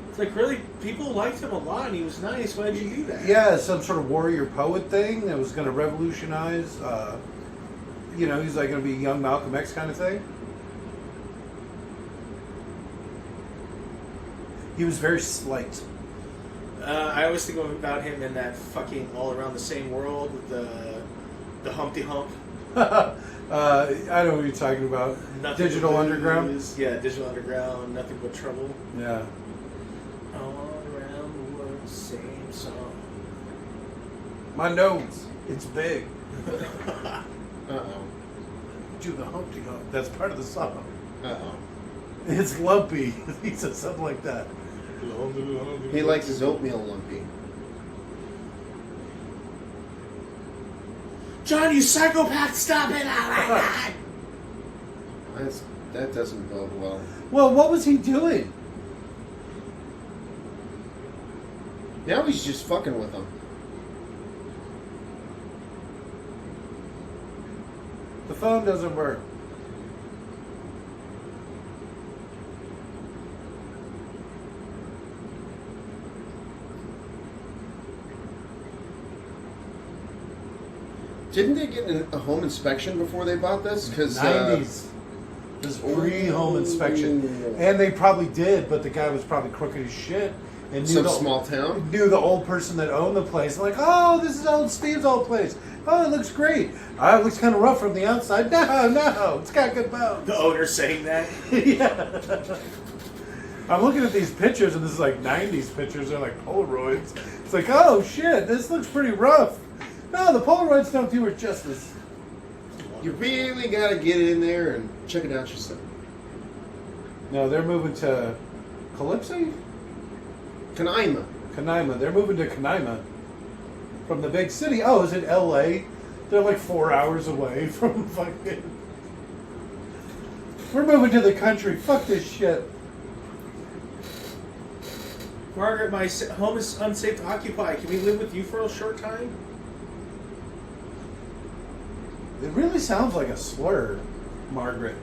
It's like, really, people liked him a lot and he was nice. Why did you do that? Yeah, some sort of warrior poet thing that was going to revolutionize. He's like going to be a young Malcolm X kind of thing. He was very slight. I always think about him in that fucking All Around the Same World with the Humpty Hump. I know what you're talking about. Nothing Digital but Underground. blues. Yeah, Digital Underground. Nothing but trouble. Yeah. All around the world, same song. My nose, it's big. Uh-oh. Do the Humpty Hump. That's part of the song. Uh-oh. It's lumpy. He said something like that. He likes his oatmeal lumpy. John, you psychopath, stop it! Oh my God! That doesn't bode well. Well, what was he doing? Now he's just fucking with him. The phone doesn't work. Didn't they get a home inspection before they bought this? Because 90s. This pre-home inspection. And they probably did, but the guy was probably crooked as shit. And some small town. Knew the old person that owned the place. Like, oh, this is old Steve's old place. Oh, it looks great. Oh, it looks kind of rough from the outside. No, it's got good bones. The owner saying that? Yeah. I'm looking at these pictures, and this is like 90s pictures. They're like Polaroids. It's like, oh, shit, this looks pretty rough. No, the Polaroids don't do it justice. You really got to get in there and check it out yourself. No, they're moving to Calypso? Canaima. Canaima. They're moving to Canaima from the big city. Oh, is it L.A.? They're like 4 hours away from fucking... We're moving to the country. Fuck this shit. Margaret, my home is unsafe to occupy. Can we live with you for a short time? It really sounds like a slur, Margaret.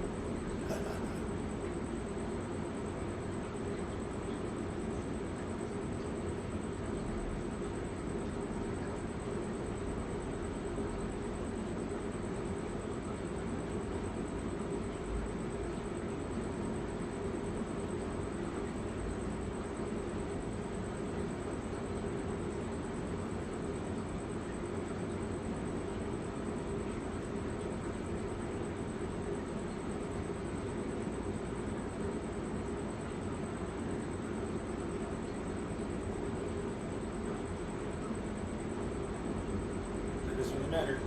Matter.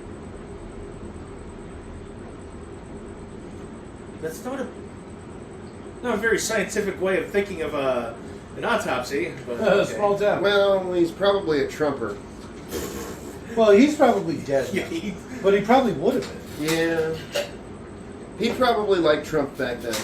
That's not a very scientific way of thinking of an autopsy. But okay. Small town. Well, he's probably a trumper. Well, he's probably dead. Yeah, But he probably would have been. Yeah. He probably liked Trump back then.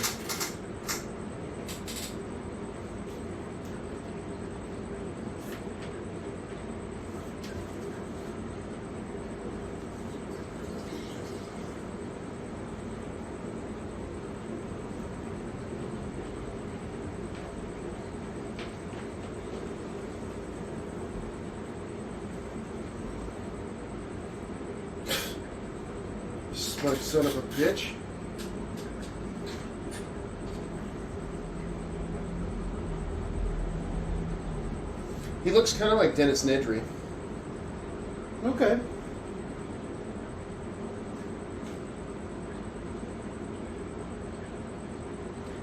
Smug son of a bitch. He looks kind of like Dennis Nedry. Okay.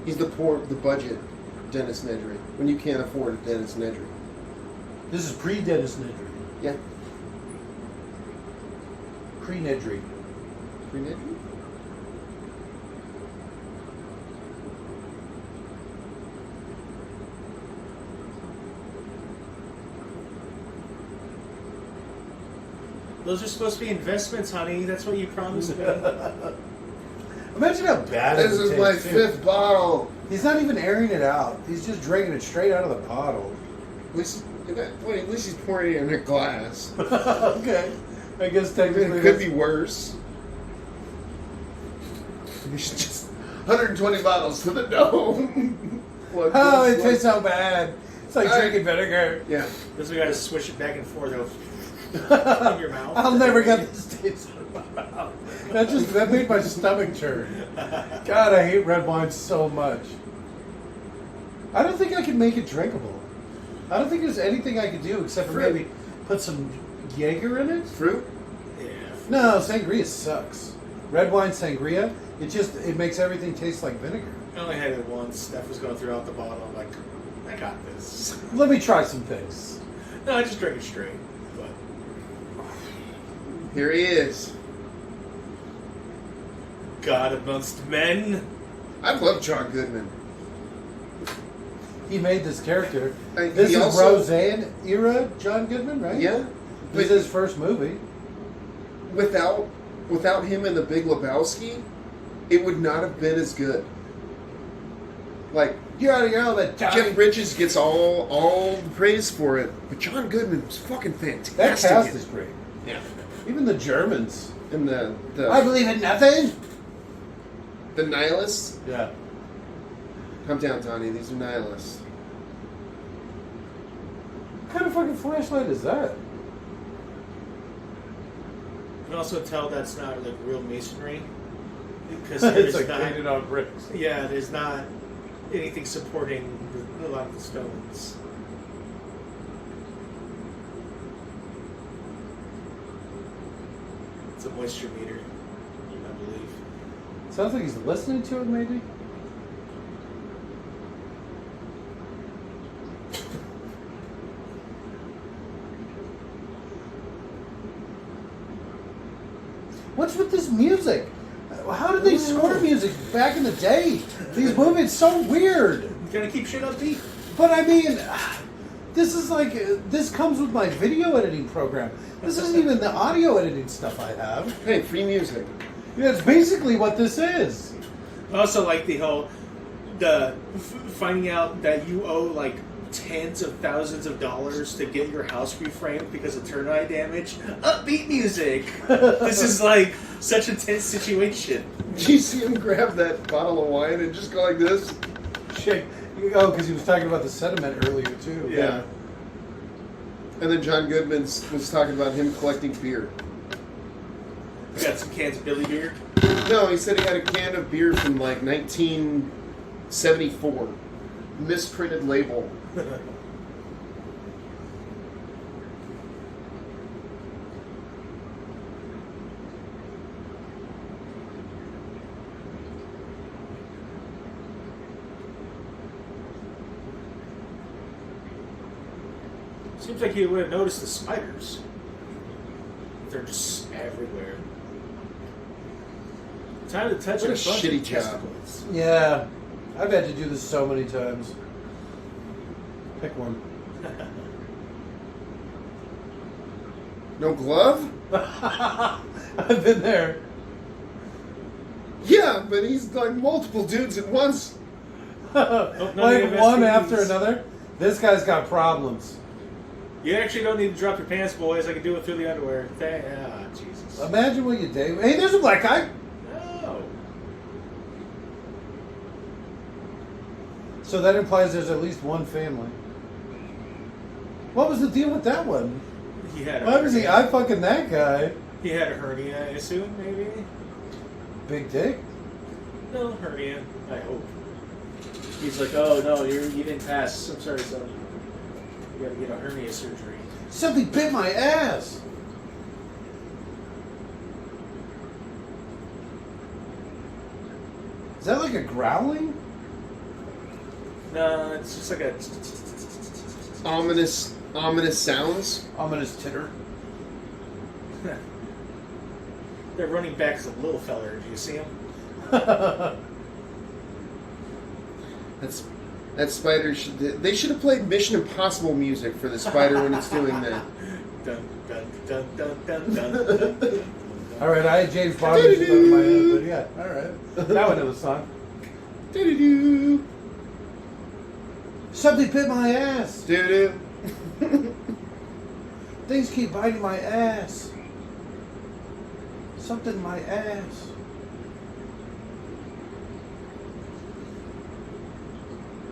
He's the budget Dennis Nedry. When you can't afford a Dennis Nedry. This is pre-Dennis Nedry. Yeah. Pre-Nedry. Pre-Nedry? Those are supposed to be investments, honey. That's what you promised me. Imagine how bad This it would is my taste, too. 5th bottle. He's not even airing it out. He's just drinking it straight out of the bottle. At least he's pouring it in a glass. Okay. I guess I mean, technically it could be worse. It's just 120 bottles to the dome. Oh, it tastes so bad. It's like drinking vinegar. Yeah. Because we got to swish it back and forth in your mouth. I'll never get this taste out of my mouth. That made my stomach turn. God, I hate red wine so much. I don't think I can make it drinkable. I don't think there's anything I could do except for Fruit. maybe put some Jaeger in it. Fruit? Yeah. No, sangria sucks. Red wine sangria, it makes everything taste like vinegar. I only had it once. Steph was going throughout the bottle. I'm like, I got this. Let me try some things. No, I just drank it straight. But Here he is. God amongst men. I love John Goodman. He made this character. He This is also- Roseanne era John Goodman, right? Yeah. This is his first movie. Without him in The Big Lebowski, it would not have been as good. Like, All that time. Jeff Bridges gets all the praise for it, but John Goodman was fucking fantastic. That cast in is it. great. Yeah. Even the Germans. And the I believe in nothing. the nihilists. Yeah. Come down, Donnie. These are nihilists. What kind of fucking flashlight is that? You can also tell that's not like real masonry. Because It's there's like not, painted on bricks. yeah, there's not anything supporting a lot of the stones. It's a moisture meter, I believe. Sounds like he's listening to it, maybe. What's with this music? How did they score music back in the day? These movies so weird. You gotta keep shit upbeat. But I mean, this is like this comes with my video editing program. This isn't even the audio editing stuff I have. Hey, free music. Yeah, it's basically what this is. I also like finding out that you owe like tens of thousands of dollars to get your house reframed because of termite damage. Upbeat music. This is like such a tense situation. Did you see him grab that bottle of wine and just go like this? Shit. Oh, because he was talking about the sediment earlier too. Yeah. And then John Goodman was talking about him collecting beer. We got some cans of Billy beer. No, he said he had a can of beer from like 1974. Misprinted label. Seems like you would have noticed the spiders. They're just everywhere. Time to touch What a bunch of shitty job. testicles. Yeah. I've had to do this so many times. Pick one. No glove? I've been there. Yeah, but he's like multiple dudes at once. none of Like you one STDs. after another. This guy's got problems. You actually don't need to drop your pants, boys. I can do it through the underwear. Jesus. Imagine what you did. Hey, there's a black guy. No. So that implies there's at least one family. What was the deal with that one? He had a Why was he hernia. I fucking that guy? He had a hernia, I assume, maybe? Big dick? No, hernia. I hope. He's like, oh no, you didn't pass. I'm sorry, son. You gotta get a hernia surgery. Something bit my ass. Is that like a growling? No, it's just like a. Ominous sounds. Ominous titter. Their running back's a little feller. Do you see him? That's That spider should. They should have played Mission Impossible music for the spider when it's doing that. Dun, dun, dun, dun, dun, dun, dun. All right, I had James Bond music in my head, but yeah, all right. Now I know the song. Doo-doo-doo. Something bit my ass. Doo-doo. Things keep biting my ass. Something in my ass.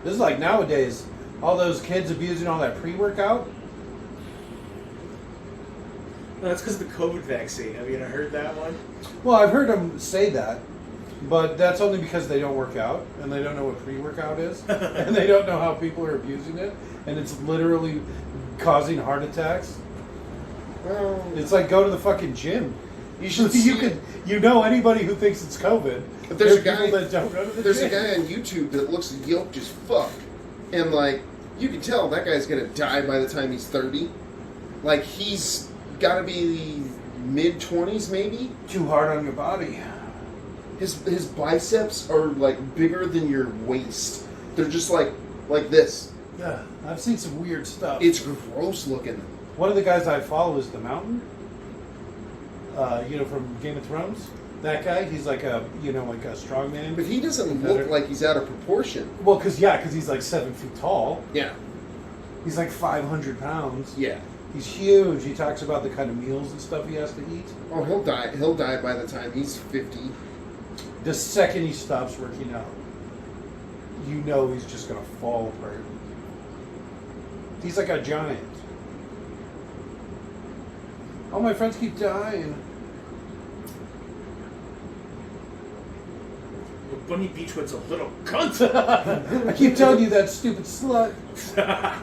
This is like nowadays, all those kids abusing all that pre-workout. No, that's because of the COVID vaccine. Have you ever heard that one? Well, I've heard them say that, but that's only because they don't work out and they don't know what pre-workout is, and they don't know how people are abusing it, and it's literally causing heart attacks. Well, It's like go to the fucking gym. you should You see. could, you know, anybody who thinks it's COVID. But there's a There are people guy- that don't go to the There's a gym. guy on YouTube that looks yoked as fuck, and like you can tell that guy's gonna die by the time he's 30. Like he's got to be mid-20s maybe. Too hard on your body. His biceps are like bigger than your waist. They're just like this. Yeah, I've seen some weird stuff. It's gross looking. One of the guys I follow is the Mountain. You know, from Game of Thrones. That guy, he's like a, you know, like a strongman. But he doesn't look like he's out of proportion. Well, because he's like 7 feet tall. Yeah. He's like 500 pounds. Yeah. He's huge. He talks about the kind of meals and stuff he has to eat. Oh, he'll die. He'll die by the time he's 50. The second he stops working out, you know he's just gonna fall apart. He's like a giant. All my friends keep dying. Well, Bunny Beachwood's a little cunt. I keep telling you that stupid slut. Nah.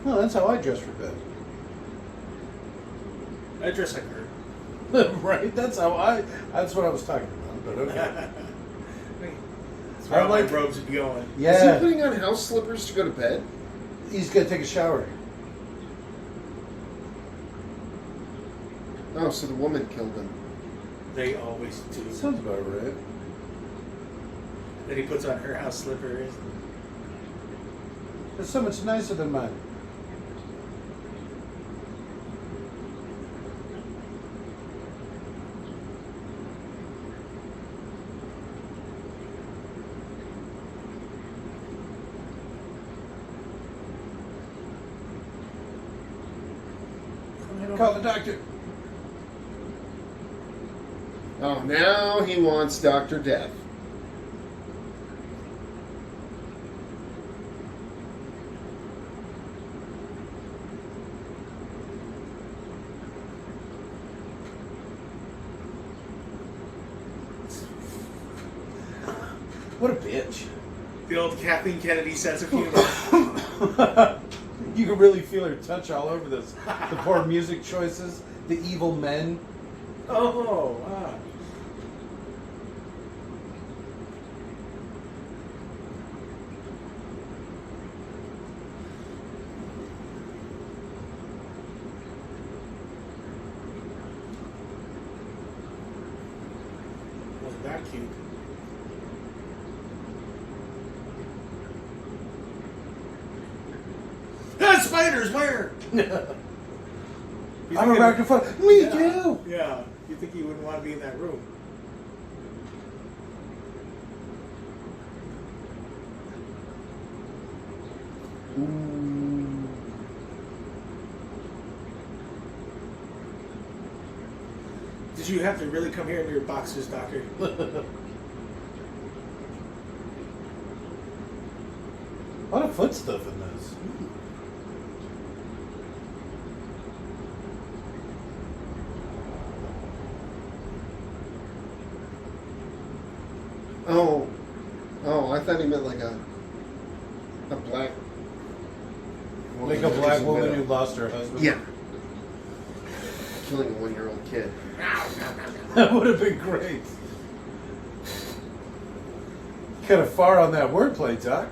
Well, that's how I dress for bed. I dress like her. Right? That's what I was talking about, but okay. That's where all like- my robes would be going. Is he Yeah. putting on house slippers to go to bed? He's gonna take a shower. Oh, so the woman killed him. They always do. Sounds about right. Then he puts on her house slippers. It's so much nicer than mine. Call the doctor. Oh, now he wants Dr. Death. What a bitch. The old Kathleen Kennedy sense of humor. You can really feel her touch all over this. The poor music choices, the evil men. Oh, wow. Wasn't that cute? Ah, spiders, where? I'm arachnophobia. Me too. Yeah, you think you wouldn't want to be in that room? Ooh. Did you have to really come here in your boxers, Doctor? A lot of foot stuff in this. Oh, I thought he meant like a black woman. Like a black in the woman middle. who lost her husband. Yeah. Killing a 1-year-old kid. That would have been great. Kind of far on that wordplay, Doc.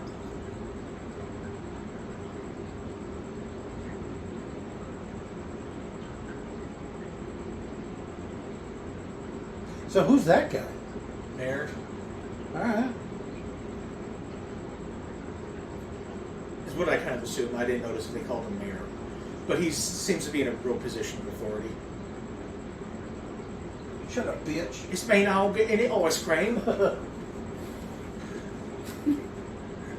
So who's that guy? Mayor. All right. Is what I kind of assumed. I didn't notice if they called him mayor. But he seems to be in a real position of authority. Shut up, bitch. It's me now getting it ice cream.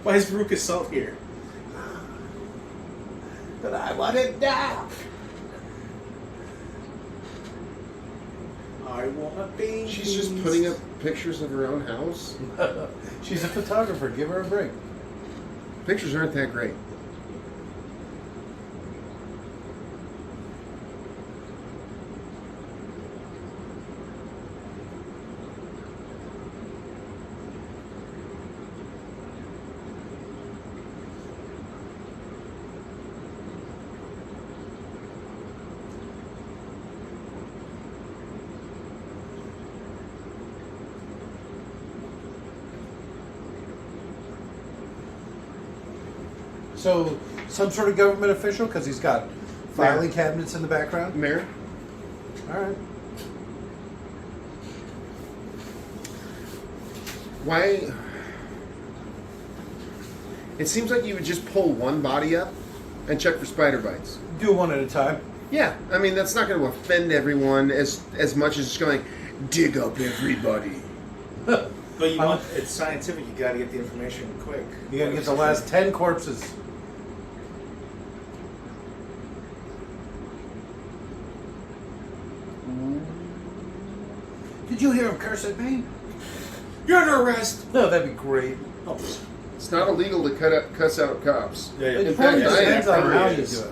Why is Veruca Salt here? But I want it now. I want beans. She's just putting up pictures of her own house. She's a photographer. Give her a break. Pictures aren't that great. So, some sort of government official, because he's got filing cabinets in the background. Mayor? All right. Why? It seems like you would just pull one body up and check for spider bites. Do one at a time. Yeah, I mean that's not going to offend everyone as much as just going dig up everybody. But you want it's scientific. You got to get the information quick. You gotta get the last 10 corpses. Did you hear him curse at me? You're under arrest. No, that'd be great. Oh, It's not illegal to cuss out cops. yeah, It In probably fact, depends I- on how you is. do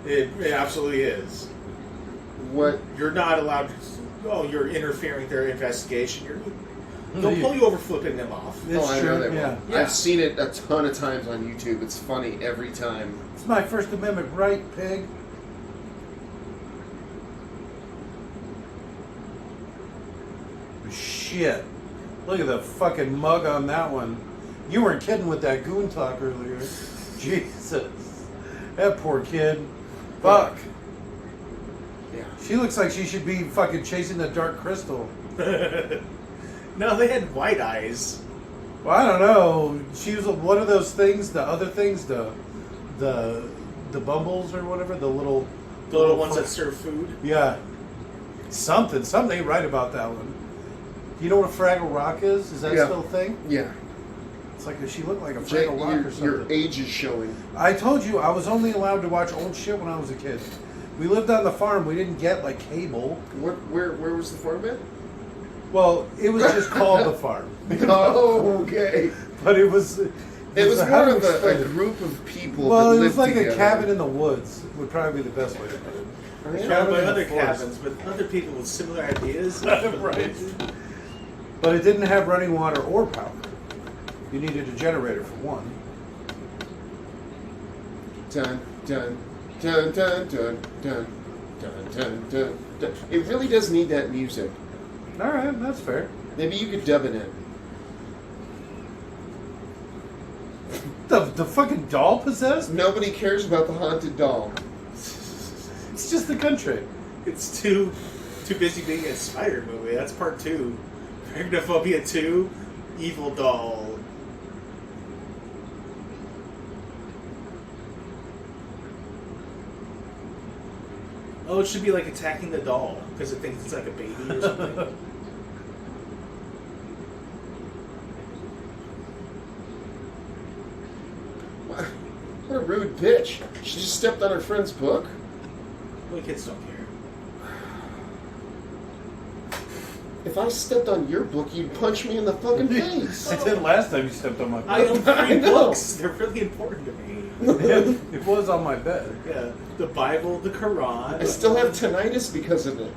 it. It absolutely is. What? You're not allowed to. Oh, you're interfering with their investigation. They'll pull you over flipping them off. It's I true, know they will. yeah. Yeah. I've seen it a ton of times on YouTube. It's funny every time. It's my First Amendment right, pig. Shit. Look at the fucking mug on that one. You weren't kidding with that goon talk earlier. Jesus. That poor kid. Fuck. Yeah. She looks like she should be fucking chasing the dark crystal. No, they had white eyes. Well, I don't know. She was one of those things, the other things, the bumbles or whatever, the little Ones that serve food. Yeah. Something ain't right about that one. You know what a Fraggle Rock is? Is that Yeah. still a thing? Yeah. It's like, she looked like a Jake, Fraggle Rock or something. your age is showing. I told you, I was only allowed to watch old shit when I was a kid. We lived on the farm. We didn't get, like, cable. Where was the farm at? Well, it was just called the farm. Oh, okay. But it was... It was how more to of explain a it? group of people Well, that it was lived like together. a cabin in the woods, would probably be the best way to put it. Surrounded Cabin by in the other forest. cabins with other people with similar ideas. Right. But it didn't have running water or power. You needed a generator for one. Dun, dun, dun, dun, dun, dun, dun, dun, dun, dun. It really does need that music. All right, that's fair. Maybe you could dub it in. The fucking doll possessed? Nobody cares about the haunted doll. It's just the country. It's too busy being a spider movie. That's part 2. Arachnophobia 2, Evil Doll. Oh, it should be like attacking the doll because it thinks it's like a baby or something. What a rude bitch. She just stepped on her friend's book. Well, kids don't care. If I stepped on your book, you'd punch me in the fucking face. I did last time you stepped on my I bed. own I 3 know. books. They're really important to me. It was on my bed. Yeah, the Bible, the Quran. I still have tinnitus because of it.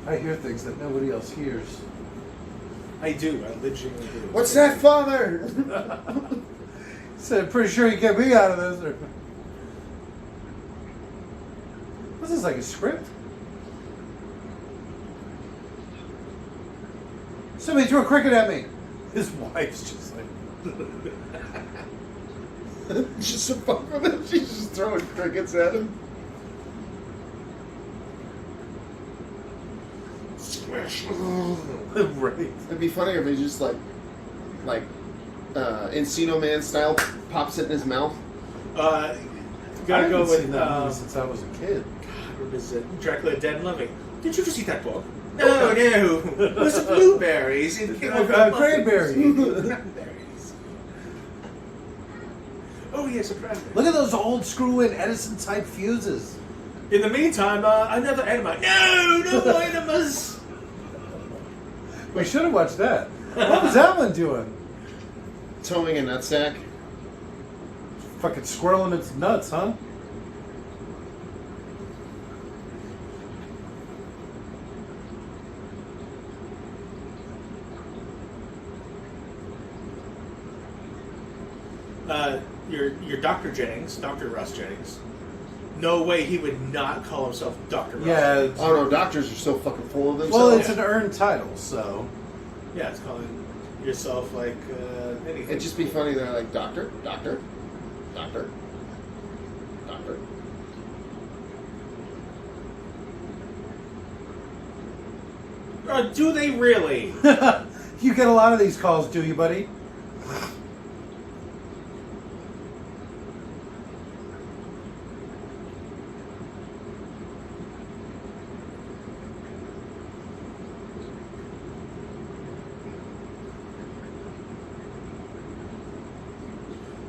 I hear things that nobody else hears. I do. I legitimately do. What's that, Father? Said, pretty sure you get me out of this. Or... What's this, like a script? Somebody threw a cricket at me. His wife's just like... Just to fuck with him, she's just throwing crickets at him. Smash. Right. It'd be funny if he just like Encino Man style, pops it in his mouth. Gotta I go haven't seen with that movie since I was a kid. what is it? Dracula Dead and Loving. Did you just eat that book? No, no. It was blueberries and Cranberry. Cranberries. Oh yes, a cranberry. Look at those old screw-in Edison type fuses. In the meantime, another enema. No enemas. We should have watched that. What was that one doing? Towing a nutsack. Fucking squirreling its nuts, huh? Your Dr. Jennings, Dr. Russ Jennings. No way he would not call himself Dr. Russ. Yeah. Jennings. Oh no, doctors are so fucking full of Well, themselves. it's an earned title, so... Yeah, it's calling yourself like anything. It'd just be funny. They're like, doctor. Do they really? You get a lot of these calls, do you, buddy?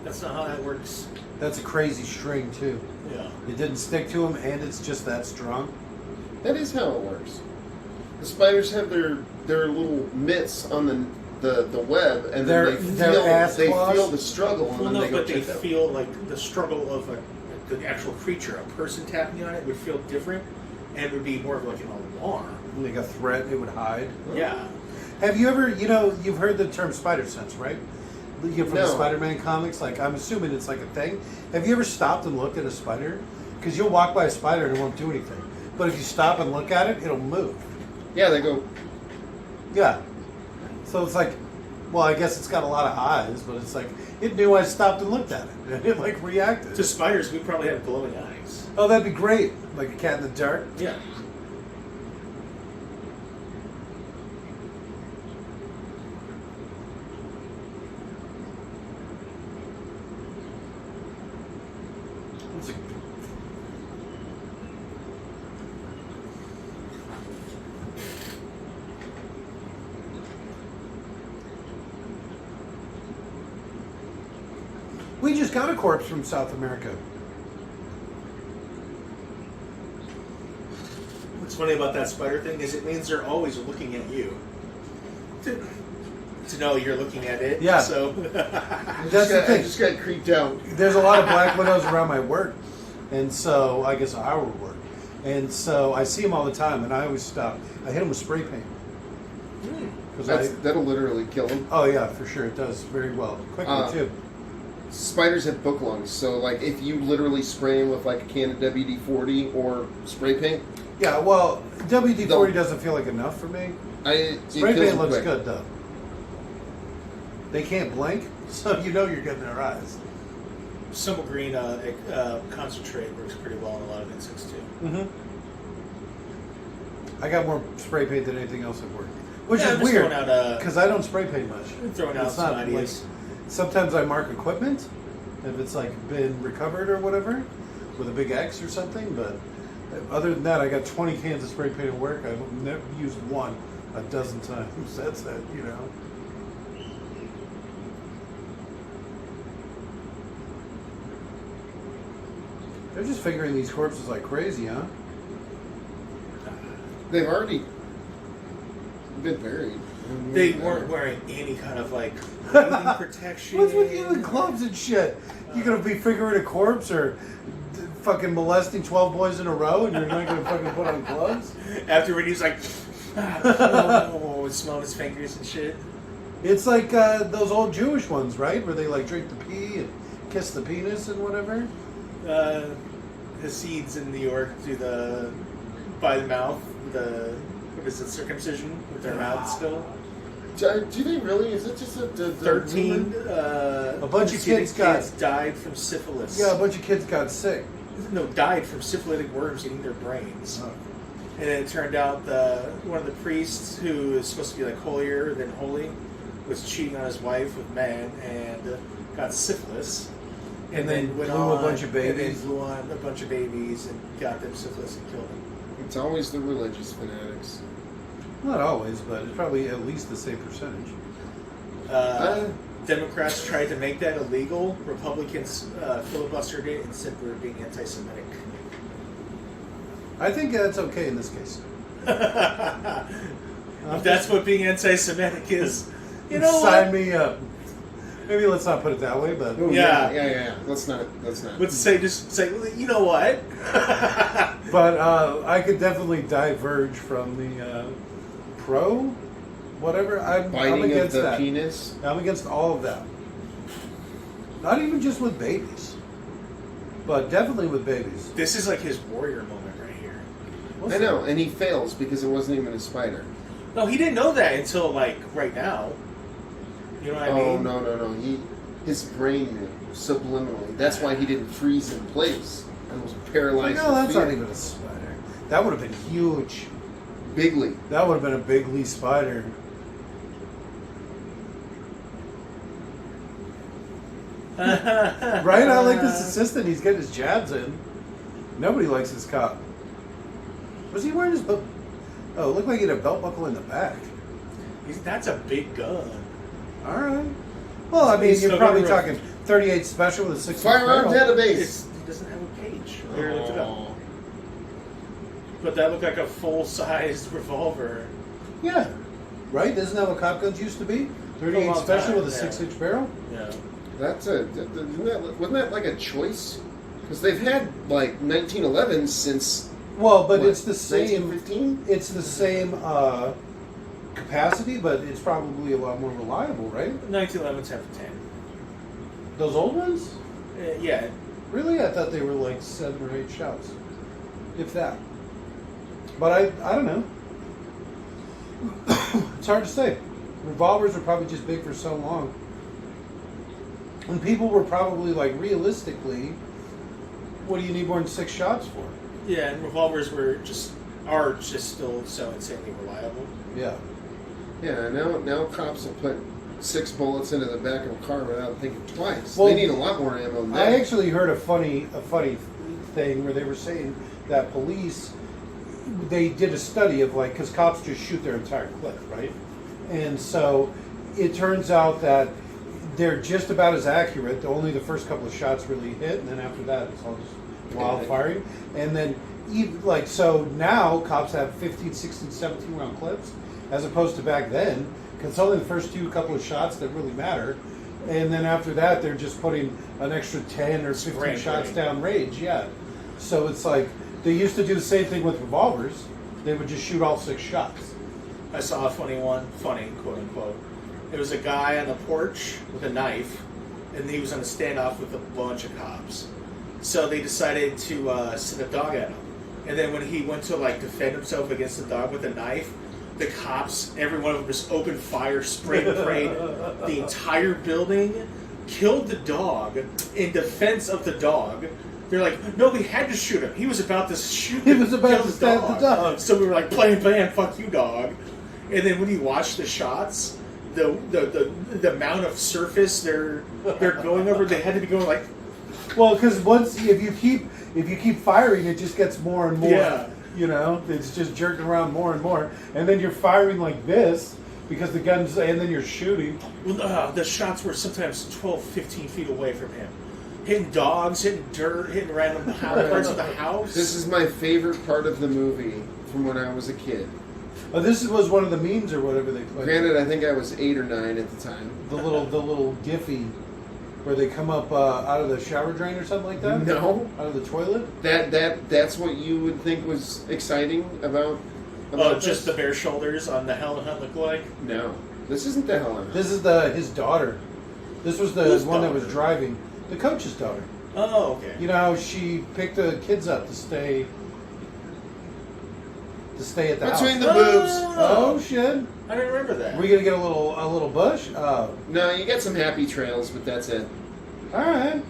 That's not how that works. That's a crazy string, too. Yeah. It didn't stick to him, and it's just that strong. That is how it works. The spiders have their little mitts on the web, and Their then they ass feel claws? the struggle, and Well, then no, they go but they check out. feel like the struggle of the actual creature, a person tapping on it would feel different, and would be more of like an alarm. Like a threat, it would hide. Yeah. Have you ever, you've heard the term spider sense, right? From the No. Spider-Man comics, like, I'm assuming it's like a thing. Have you ever stopped and looked at a spider? Because you'll walk by a spider and it won't do anything. But if you stop and look at it, it'll move. Yeah, they go. Yeah. So it's like, well, I guess it's got a lot of eyes, but it's like, it knew I stopped and looked at it. And it, like, reacted. To spiders, we probably have glowing eyes. Oh, that'd be great. Like a cat in the dark. Yeah. It's a- We just got a corpse from South America. What's funny about that spider thing is it means they're always looking at you. To know you're looking at it. Yeah. So. That's the I thing. just got creeped out. There's a lot of black widows around my work, and so I guess our work, and so I see them all the time, and I always stop. I hit them with spray paint. That'll literally kill them. Oh yeah, for sure it does very well, quickly too. Spiders have book lungs, so like if you literally spray them with like a can of WD-40 or spray paint, Yeah, well, WD-40 They'll- doesn't feel like enough for me. it Spray kills paint them looks quick. good though. They can't blink, so you know you're getting their eyes. Simple green concentrate works pretty well on a lot of insects too. Mm-hmm. I got more spray paint than anything else at work, which Yeah, is I'm just weird throwing out, because I don't spray paint much. Throwing out It's some not, ideas. like, sometimes I mark equipment if it's like been recovered or whatever with a big X or something. But other than that, I got 20 cans of spray paint at work. I've never used one a dozen times. That's it, you know. They're just figuring these corpses like crazy, huh? They've already been buried. They weren't wearing any kind of like breathing protection. What's with you and gloves and shit? You gonna be figuring a corpse or fucking molesting 12 boys in a row, and you're not gonna fucking put on gloves? Afterward, he's like, smelling his fingers and shit. It's like those old Jewish ones, right? Where they like drink the pee and kiss the penis and whatever. Hasids in New York do by the mouth, what is it, circumcision with their mouth still. Do they really? Is it just a 13 a bunch of kids died from syphilis. Yeah, a bunch of kids got sick. No, died from syphilitic worms eating their brains. Oh. And then it turned out one of the priests, who is supposed to be like holier than holy, was cheating on his wife with men and got syphilis. And then went blew on, a bunch of babies. And then blew on a bunch of babies and got them syphilis and killed them. It's always the religious fanatics. Not always, but it's probably at least the same percentage. Democrats tried to make that illegal. Republicans filibustered it and said we were being anti-Semitic. I think that's okay in this case. If that's what being anti-Semitic is, you know Sign what? me up. Maybe let's not put it that way, but Ooh, Yeah. yeah. Let's not. Let's just say, you know what? but I could definitely diverge from the pro, whatever. I'm Biting against of the that. penis. I'm against all of that. Not even just with babies, but definitely with babies. This is like his warrior moment right here. What's I know, and he fails because it wasn't even a spider. No, he didn't know that until like right now. You know what I mean? No. His brain knew subliminally. That's why he didn't freeze in place and was paralyzed. No, that's with fear. not even a spider. That would have been huge. Bigly. That would have been a bigly spider. Right? I like this assistant. He's getting his jabs in. Nobody likes this cop. Was he wearing his belt? Oh, it looked like he had a belt buckle in the back. That's a big gun. All right. Well, I mean, He's you're still probably gonna talking 38 special with a 6 Firearm database. He doesn't have a page. Here, look it up. But that looked like a full-sized revolver. Yeah. Right? Isn't that what cop guns used to be? 38 long special time, with a yeah. 6-inch barrel? Yeah. Wasn't that like a choice? Because they've had like 1911 since. Well, but what, it's the same. 1915. It's the same capacity, but it's probably a lot more reliable, right? 1911's have 10. Those old ones? Yeah. Really? I thought they were like 7 or 8 shots, if that. But I don't know. It's hard to say. Revolvers were probably just big for so long. And people were probably like, realistically, what do you need more than 6 shots for? Yeah, and revolvers are just still so insanely reliable. Yeah. Yeah, now cops will put 6 bullets into the back of a car without thinking twice. Well, they need a lot more ammo than that. I actually heard a funny thing where they were saying that police, they did a study of like, because cops just shoot their entire clip, right? And so it turns out that they're just about as accurate. Only the first couple of shots really hit, and then after that, it's all just wild firing. And then, so now cops have 15, 16, 17 round clips, as opposed to back then, because it's only the first couple of shots that really matter. And then after that, they're just putting an extra 10 or 15 shots down range. Yeah. So it's like, they used to do the same thing with revolvers. They would just shoot all 6 shots. I saw a funny quote unquote. It was a guy on the porch with a knife, and he was on a standoff with a bunch of cops. So they decided to send a dog at him. And then when he went to like defend himself against the dog with a knife, the cops, every one of them just opened fire, sprayed and prayed the entire building, killed the dog in defense of the dog. They're like, no, we had to shoot him. He was about to shoot He was about kill to stab the dog. So we were like, bam, fuck you, dog. And then when you watch the shots, the amount of surface they're going over, they had to be going like. Well, because if you keep firing, it just gets more and more. Yeah. You know, it's just jerking around more and more, and then you're firing like this because the guns, and then you're shooting. Well, the shots were sometimes 12, 15 feet away from him, hitting dogs, hitting dirt, hitting random parts of the house. This is my favorite part of the movie from when I was a kid. Oh, this was one of the memes or whatever they played. Granted, I think I was 8 or 9 at the time. The little Giphy where they come up out of the shower drain or something like that. No, Out of the toilet. that's what you would think was exciting about Oh, just this? the bare shoulders on the Helen Hunt look like? No, this isn't the Helen Hunt. This is his daughter. This was the Whose one that was daughter? driving. The coach's daughter. Oh, okay. You know how she picked the kids up to stay at the Between house. the boobs. Oh shit! I didn't remember that. We gonna get a little bush? Oh, No, you get some happy trails, but that's it. all right.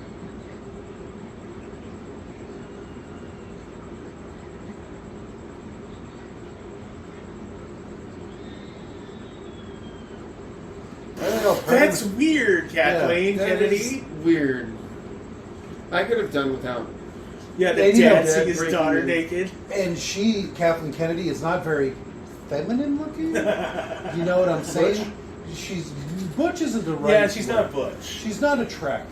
I don't know, That's weird, Kathleen That Kennedy. is weird. I could have done without. Yeah, the And, you know, dad Dad seeing his breaking daughter in. naked. And she, Kathleen Kennedy, is not very feminine looking. You know what I'm saying? She's Butch isn't the right. Yeah, she's word. not butch. She's not attractive.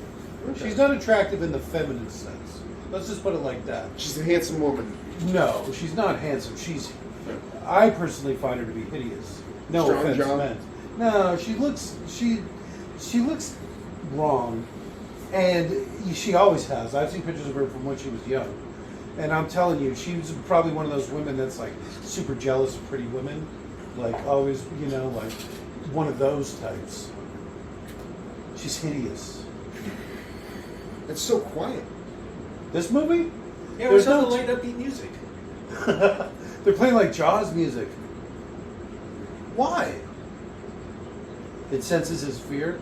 Okay. She's not attractive in the feminine sense. Let's just put it like that. She's a handsome woman. No, she's not handsome. I personally find her to be hideous. No Strong offense jaw? meant. No, she looks wrong, and she always has. I've seen pictures of her from when she was young, and I'm telling you, she was probably one of those women that's like super jealous of pretty women, like always, like one of those types. She's hideous. It's so quiet. This movie? Yeah, There's what's all no the light upbeat music? They're playing like Jaws music. Why? It senses his fear.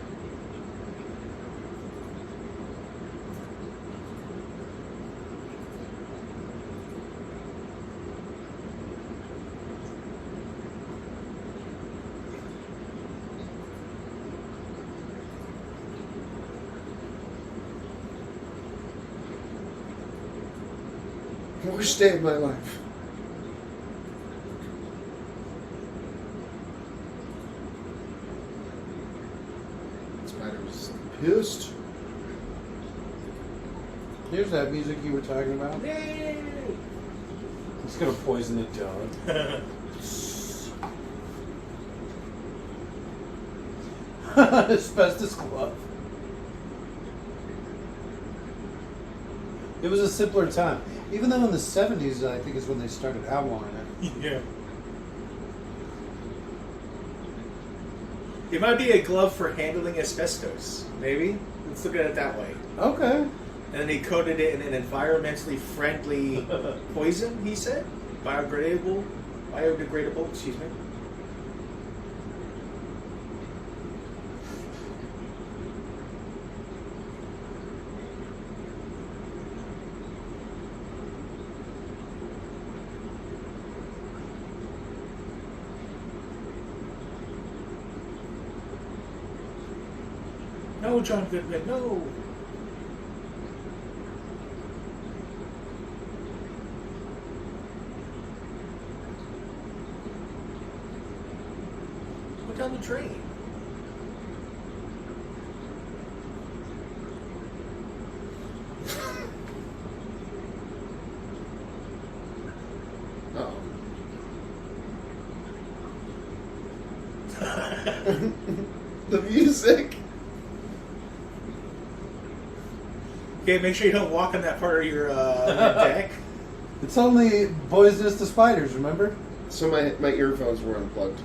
Worst day of my life. Spider was pissed. Here's that music you were talking about. Yay! It's gonna poison the dog. Asbestos glove. It was a simpler time. Even though in the 70s, I think is when they started outlawing it. Yeah. It might be a glove for handling asbestos. Maybe. Let's look at it that way. Okay. And then he coated it in an environmentally friendly poison, he said? Biodegradable, excuse me. No, John Goodman, no. Go down the drain. Uh-oh. The music. Okay, make sure you don't walk on that part of your deck. It's only poisonous to spiders, remember? So my earphones were unplugged.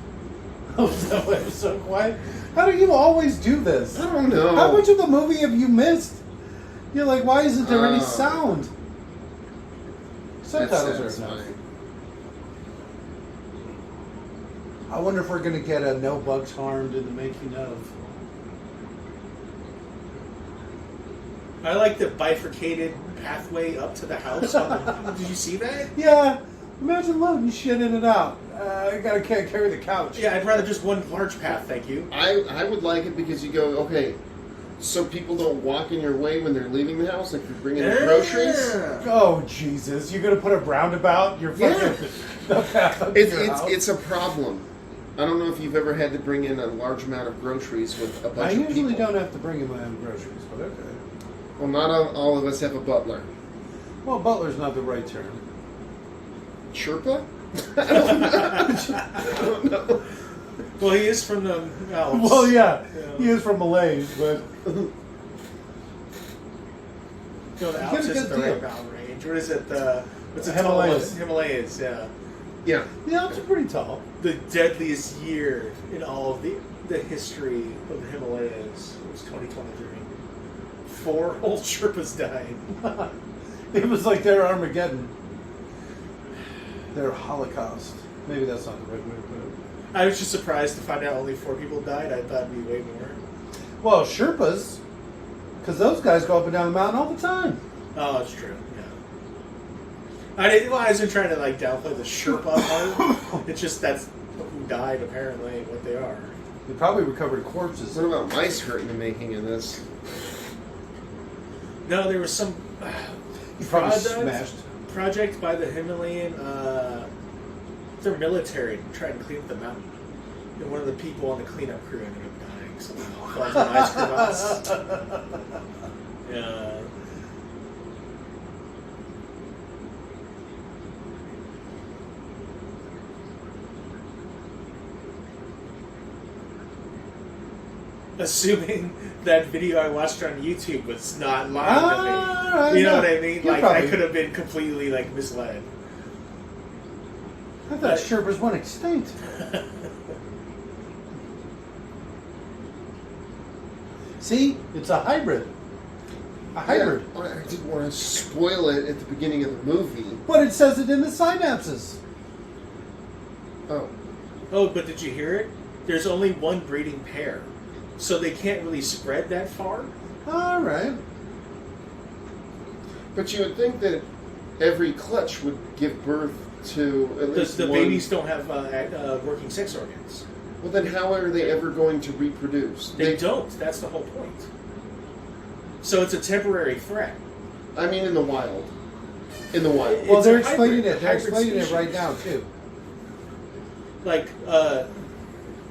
Oh, that way it was so quiet. How do you always do this? I don't know. How much of the movie have you missed? You're like, why isn't there any Oh. sound? Subtitles That's are enough. fine. I wonder if we're going to get a no bugs harmed in the making of. I like the bifurcated pathway up to the house. Did you see that? Yeah, imagine loading shit in and out. I gotta carry the couch. Yeah, I'd rather just one large path, thank you. I would like it because you go, okay, so people don't walk in your way when they're leaving the house, like you're bringing in groceries. Oh Jesus! You're gonna put a roundabout? You're fucking the path up to your house? It's a problem. I don't know if you've ever had to bring in a large amount of groceries with a bunch I of people. usually don't have to bring in my own groceries, but okay. Well, not all of us have a butler. Well, butler's not the right term. Sherpa? I don't know. Well, he is from the Alps. Well, yeah, he is from Malaysia, but No, the You Alps get a isn't good the right deal. mountain range. What is it? What's the Himalayas. tallest? Himalayas, yeah. Yeah. the Alps are pretty tall. The deadliest year in all of the history of the Himalayas was 2023. 4 old Sherpas died. It was like their Armageddon. Their Holocaust. Maybe that's not the right way to put it. I was just surprised to find out only 4 people died. I thought it'd be way more. Well, Sherpas, because those guys go up and down the mountain all the time. Oh, that's true. Yeah. I wasn't trying to like downplay the Sherpa part. It's just that's who died apparently, what they are. They probably recovered corpses. What about mice hurt in the making of this? No, there was some He probably smashed. project by the Himalayan. Their military trying to clean up the mountain, and one of the people on the cleanup crew ended up dying somehow. Falls in an ice crevasse. Yeah. Assuming that video I watched on YouTube was not lying to me. You know what I mean? You're Like probably- I could have been completely like misled. I thought Sherpas went extinct. See? It's a hybrid. A hybrid. Yeah, I didn't want to spoil it at the beginning of the movie. But it says it in the synapses. Oh. Oh, but did you hear it? There's only one breeding pair, so they can't really spread that far. All right. But you would think that every clutch would give birth to at least The one. babies don't have working sex organs. Well, then how are they ever going to reproduce? They don't. That's the whole point. So it's a temporary threat. I mean, in the wild. In the wild. Well, It's they're a explaining hybrid- it. They're hybrid explaining it species. right now too. Like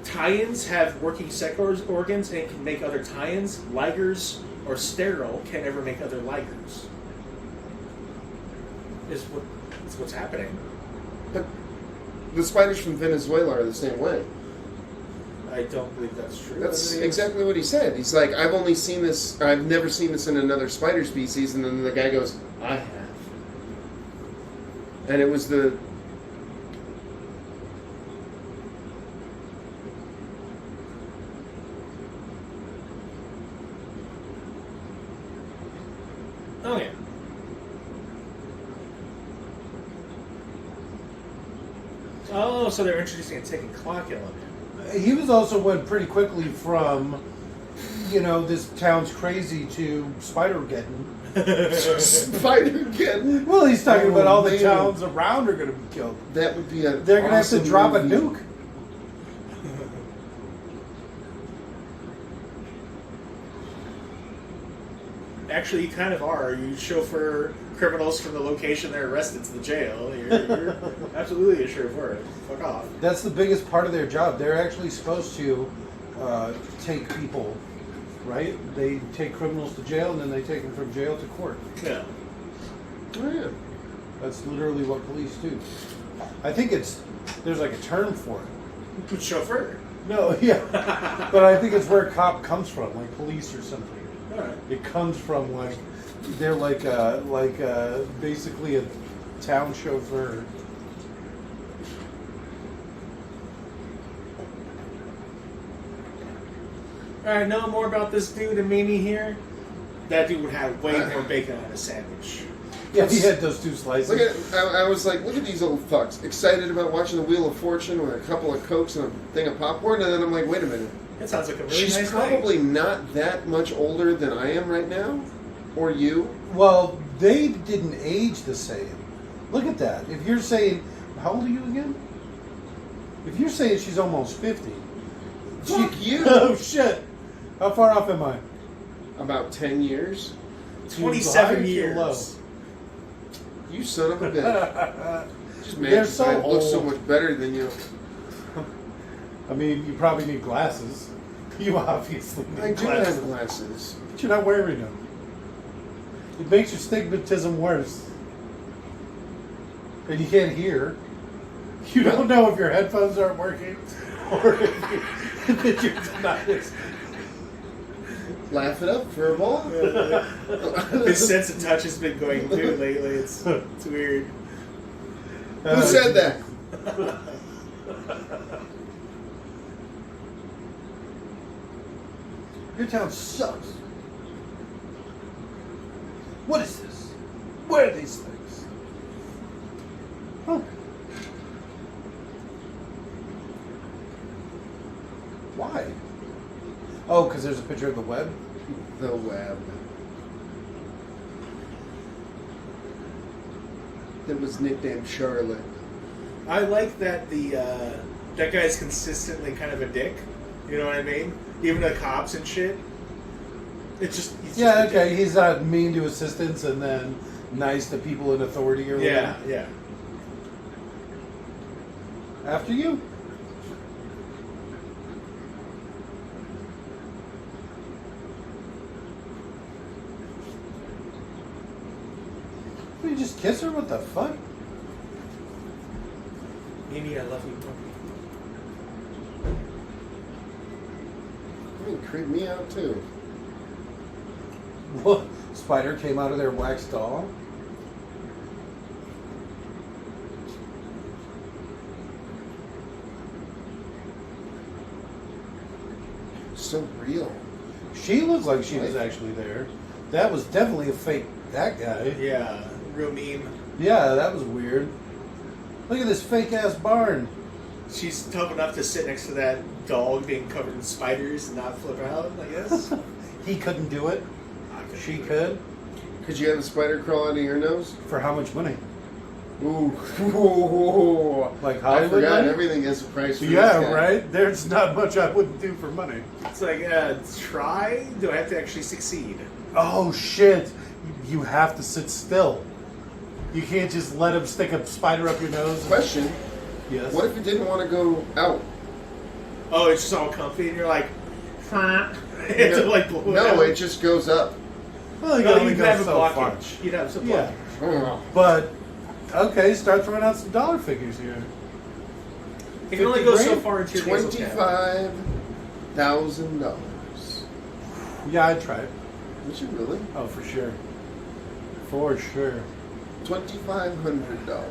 tie-ins have working sex organs and can make other tie-ins. Ligers or sterile can never make other ligers. Is what's happening. But the spiders from Venezuela are the same way. I don't believe that's true. That's exactly what he said. He's like, I've never seen this in another spider species, and then the guy goes, I have. And it was the... Oh yeah. Oh, so they're introducing a ticking clock element. He was also went pretty quickly from, this town's crazy to Spider-Geddon. Spider-Geddon? Well, he's talking Oh, about all the man. towns around are going to be killed. That would be an They're going to have to awesome drop movie. a nuke. Actually, you kind of are. You chauffeur criminals from the location they're arrested to the jail. You're absolutely a chauffeur. Fuck off. That's the biggest part of their job. They're actually supposed to take people, right? They take criminals to jail and then they take them from jail to court. Yeah. Oh, yeah. That's literally what police do. I think there's like a term for it. Chauffeur. No, yeah. But I think it's where cop comes from, like police or something. All right. It comes from like they're like basically a town chauffeur. All right. Know more about this dude and Mimi here. That dude would have way more bacon on his sandwich. Yeah, he had those 2 slices. Look at, I was like, look at these old fucks. Excited about watching the Wheel of Fortune with a couple of Cokes and a thing of popcorn, and then I'm like, wait a minute. That sounds like a really She's nice probably not that much older than I am right now. Or you. Well, they didn't age the same. Look at that. If you're saying, how old are you again? If you're saying she's almost 50. Fuck you. Oh, shit. How far off am I? About 10 years. 27 Too high, years. too low? You son of a bitch. Just They're man, so I look so old. much better than you. I mean, you probably need glasses. You obviously need I do glasses. have glasses. But you're not wearing them. It makes your stigmatism worse. And you can't hear. You don't know if your headphones aren't working or if you're tinnitus. Laugh it up for a ball. His sense of touch has been going too lately. It's weird. Who said that? Your town sucks. What is this? What are these things? Oh. Why? Oh, because there's a picture of the web? The web. That was nicknamed Charlotte. I like that that guy's consistently kind of a dick. You know what I mean? Even the cops and shit. It's just he's Yeah, just a okay. dick. He's not mean to assistants and then nice to people in authority or Yeah, whatever. yeah. After you. You just kiss her? What the fuck? Amy, I love you. I mean, creep me out too. What? Spider came out of their wax doll? So real. She looked like she was actually there. That was definitely a fake. That guy. Yeah, real meme. Yeah, that was weird. Look at this fake ass barn. She's tough enough to sit next to that dog being covered in spiders and not flip out, I guess. He couldn't do it. She could. Could you have a spider crawl out of your nose? For how much money? Ooh. Ooh. Like I Hollywood forgot money? everything has a price for this Yeah, guy. right? There's not much I wouldn't do for money. It's like, try? Do I have to actually succeed? Oh, shit. You have to sit still. You can't just let him stick a spider up your nose. Question. Yes. What if it didn't want to go out? Oh, it's just all comfy and you're like, it's no, like blow no, out. it just goes up. Well, you No, can only you'd go have a so far. blockage. You'd have some Yeah. blockage. But, okay, start throwing out some dollar figures here. It can only go so 50 far into your nasal cavity. $25,000. Yeah, I'd try it. Would you really? Oh, for sure. For sure. $2,500.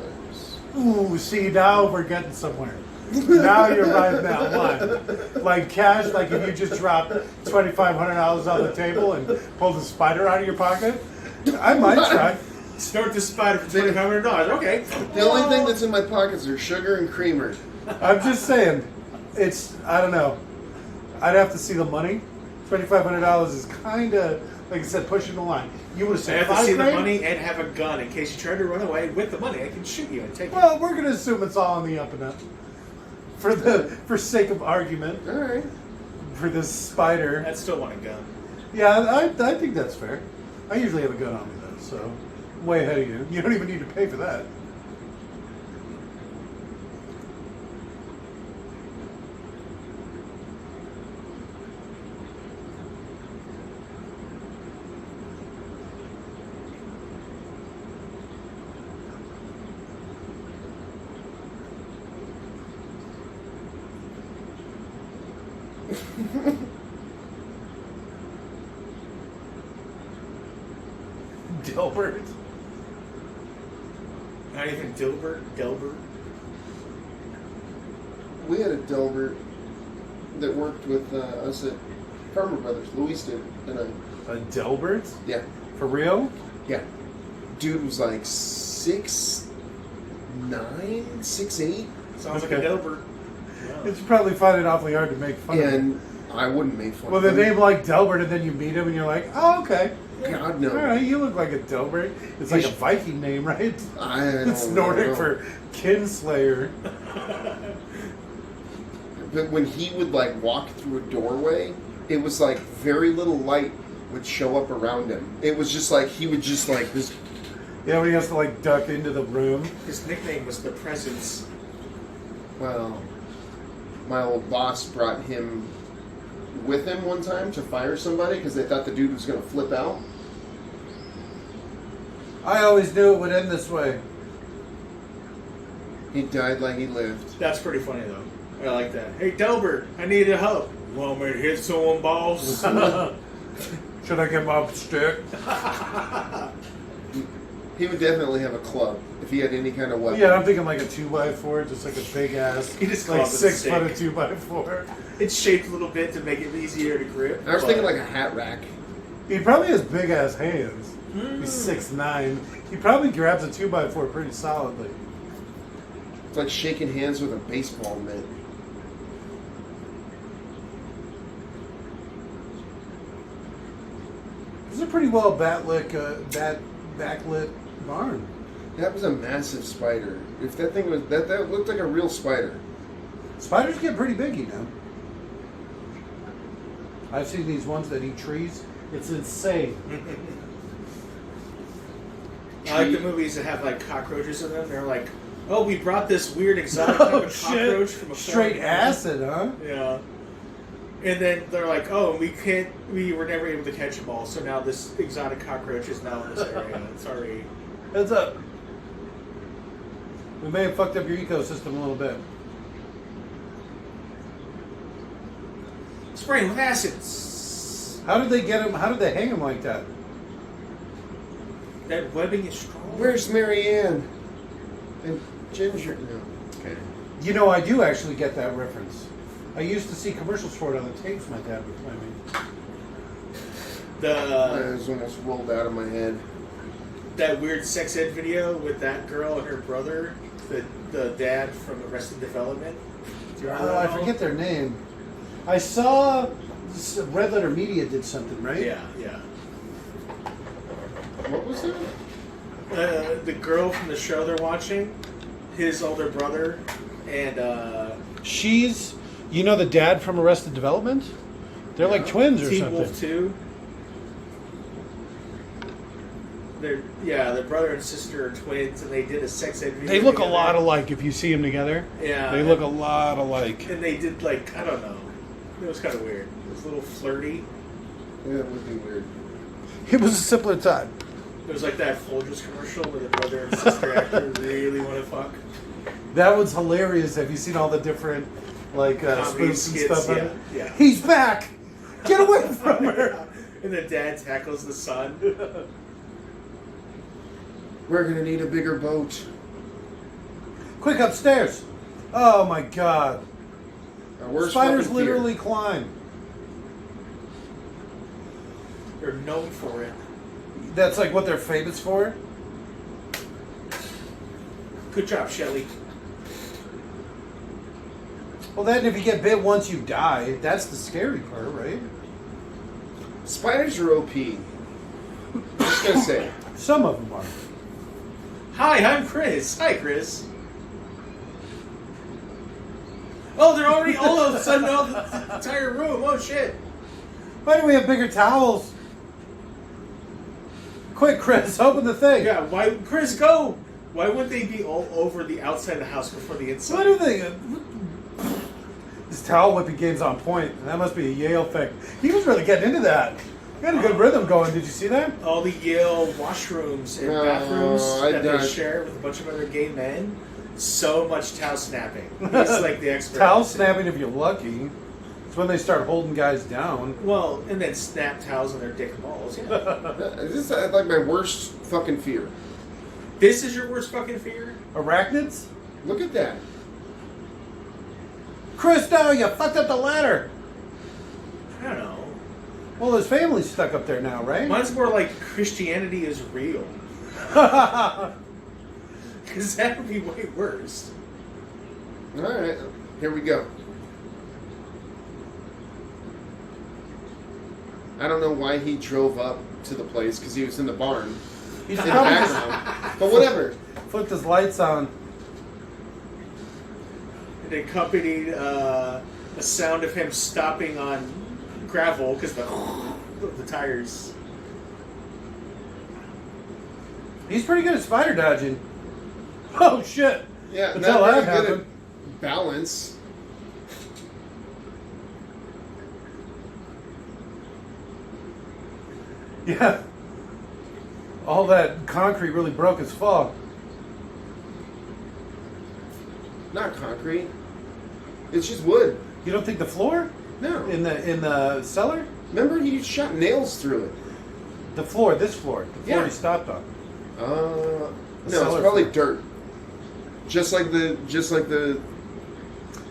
Ooh, see, now we're getting somewhere. Now you're riding that line. Like cash, like if you just dropped $2,500 on the table and pulled a spider out of your pocket, I might try. Snort the spider for $2,500. Okay. The only thing that's in my pockets are sugar and creamer. I'm just saying, it's, I don't know. I'd have to see the money. $2,500 is kind of, like I said, pushing the line. You would have I said have to see the $5,000? money and have a gun in case you try to run away with the money. I can shoot you and take it. Well, we're going to assume it's all on the up and up. For sake of argument, All right. for this spider. I'd still want a gun. Yeah, I think that's fair. I usually have a gun on me though, so way ahead of you. You don't even need to pay for that. Dilbert. Not even Delbert. We had a Delbert that worked with us at Farmer Brothers. Luis did, and I. A Delbert? Yeah, For real? yeah. Dude was like 6'9", 6'8", Sounds like Okay. a Delbert. It's probably find it awfully hard to make fun of him. and I wouldn't make fun With of a him. name like Delbert, and then you meet him, and you're like, oh, okay. God, no. All right, you look like a Delbert. It's like a Viking name, right? I don't It's Nordic know. for kinslayer. But when he would like walk through a doorway, it was like very little light would show up around him. It was just like he would just like this. Yeah, when he has to like duck into the room. His nickname was the Presence. Well, my old boss brought him with him one time to fire somebody because they thought the dude was going to flip out. I always knew it would end this way. He died like he lived. That's pretty funny though. I like that. Hey Delbert, I need your help. Want me to hit someone, boss? Should I get my stick? He would definitely have a club if he had any kind of weapon. Yeah, I'm thinking like a 2x4, just like a big ass. He just like clubbed with a 6 foot of stick. 2x4. It's shaped a little bit to make it easier to grip. I was thinking like a hat rack. He probably has big ass hands. He's 6'9". He probably grabs a 2x4 pretty solidly. It's like shaking hands with a baseball mitt. This is a pretty well backlit barn. That was a massive spider. If that thing was that looked like a real spider. Spiders get pretty big, you know. I've seen these ones that eat trees. It's insane. I like the movies that have like cockroaches in them. They're like, oh, we brought this weird exotic type of cockroach from a Straight foreign acid, huh? Yeah. And then they're like, oh, we were never able to catch them all, so now this exotic cockroach is now in this area. Sorry. Heads up. We may have fucked up your ecosystem a little bit. Spraying with acids. How did they get him? How did they hang him like that? That webbing is strong. Where's Marianne? And Ginger? No. Okay. You know, I do actually get that reference. I used to see commercials for it on the tapes my dad would play me. It was almost rolled out of my head. That weird sex ed video with that girl and her brother, the dad from Arrested Development. Do you remember I that one? forget their name. I saw Red Letter Media did something, right? Yeah, yeah. What was it? The girl from the show they're watching, his older brother, and She's, you know, the dad from Arrested Development. They're like twins or Teen something. Wolf 2. Their brother and sister are twins, and they did a sex ed video. They look a together. lot alike if you see them together. Yeah, They look a lot alike. And they did like, I don't know. It was kind of weird. It was a little flirty. Yeah, it would be weird. It was a simpler time. It was like that Folgers commercial where the brother and sister actor really want to fuck. That was hilarious. Have you seen all the different like Comedy spoofs and skits, stuff? yeah, yeah. He's back. Get away from her. And the dad tackles the son. We're gonna need a bigger boat. Quick upstairs. Oh my god. Our worst Spiders fucking fear. literally climb. They're known for it. That's like what they're famous for. Good job, Shelley. Well, then if you get bit once you die, that's the scary part, right? Spiders are OP. Just gonna say. Some of them are. Hi, I'm Chris. Hi, Chris. Oh, they're already all of a sudden out the entire room. Oh, shit. Why do we have bigger towels? Quick, Chris, open the thing. Yeah, why, Chris, go. Why wouldn't they be all over the outside of the house before the inside? What do they? This towel whipping game's on point. That must be a Yale thing. He was really getting into that. He had a good rhythm going. Did you see that? All the Yale washrooms and No, bathrooms I that don't. they share with a bunch of other gay men. So much towel snapping. He's like the expert. Towel snapping if you're lucky. It's when they start holding guys down. Well, and then snap towels on their dick and balls. Yeah. This is like my worst fucking fear. This is your worst fucking fear? Arachnids? Look at that. Chris, no, you fucked up the ladder. I don't know. Well, his family's stuck up there now, right? Mine's more like Christianity is real. Because that would be way worse. Alright, here we go. I don't know why he drove up to the place because he was in the barn. He's In the probably just background. But whatever. flipped his lights on. It accompanied a sound of him stopping on gravel because the tires. He's pretty good at spider dodging. Oh shit! Yeah, Until not that very good happened. at balance. Yeah. All that concrete really broke his fall. Not concrete. It's just wood. You don't think the floor No. in the cellar? Remember, he shot nails through it. The floor, this floor, the floor Yeah. he stopped on. No, it's cellar probably floor. dirt. Just like the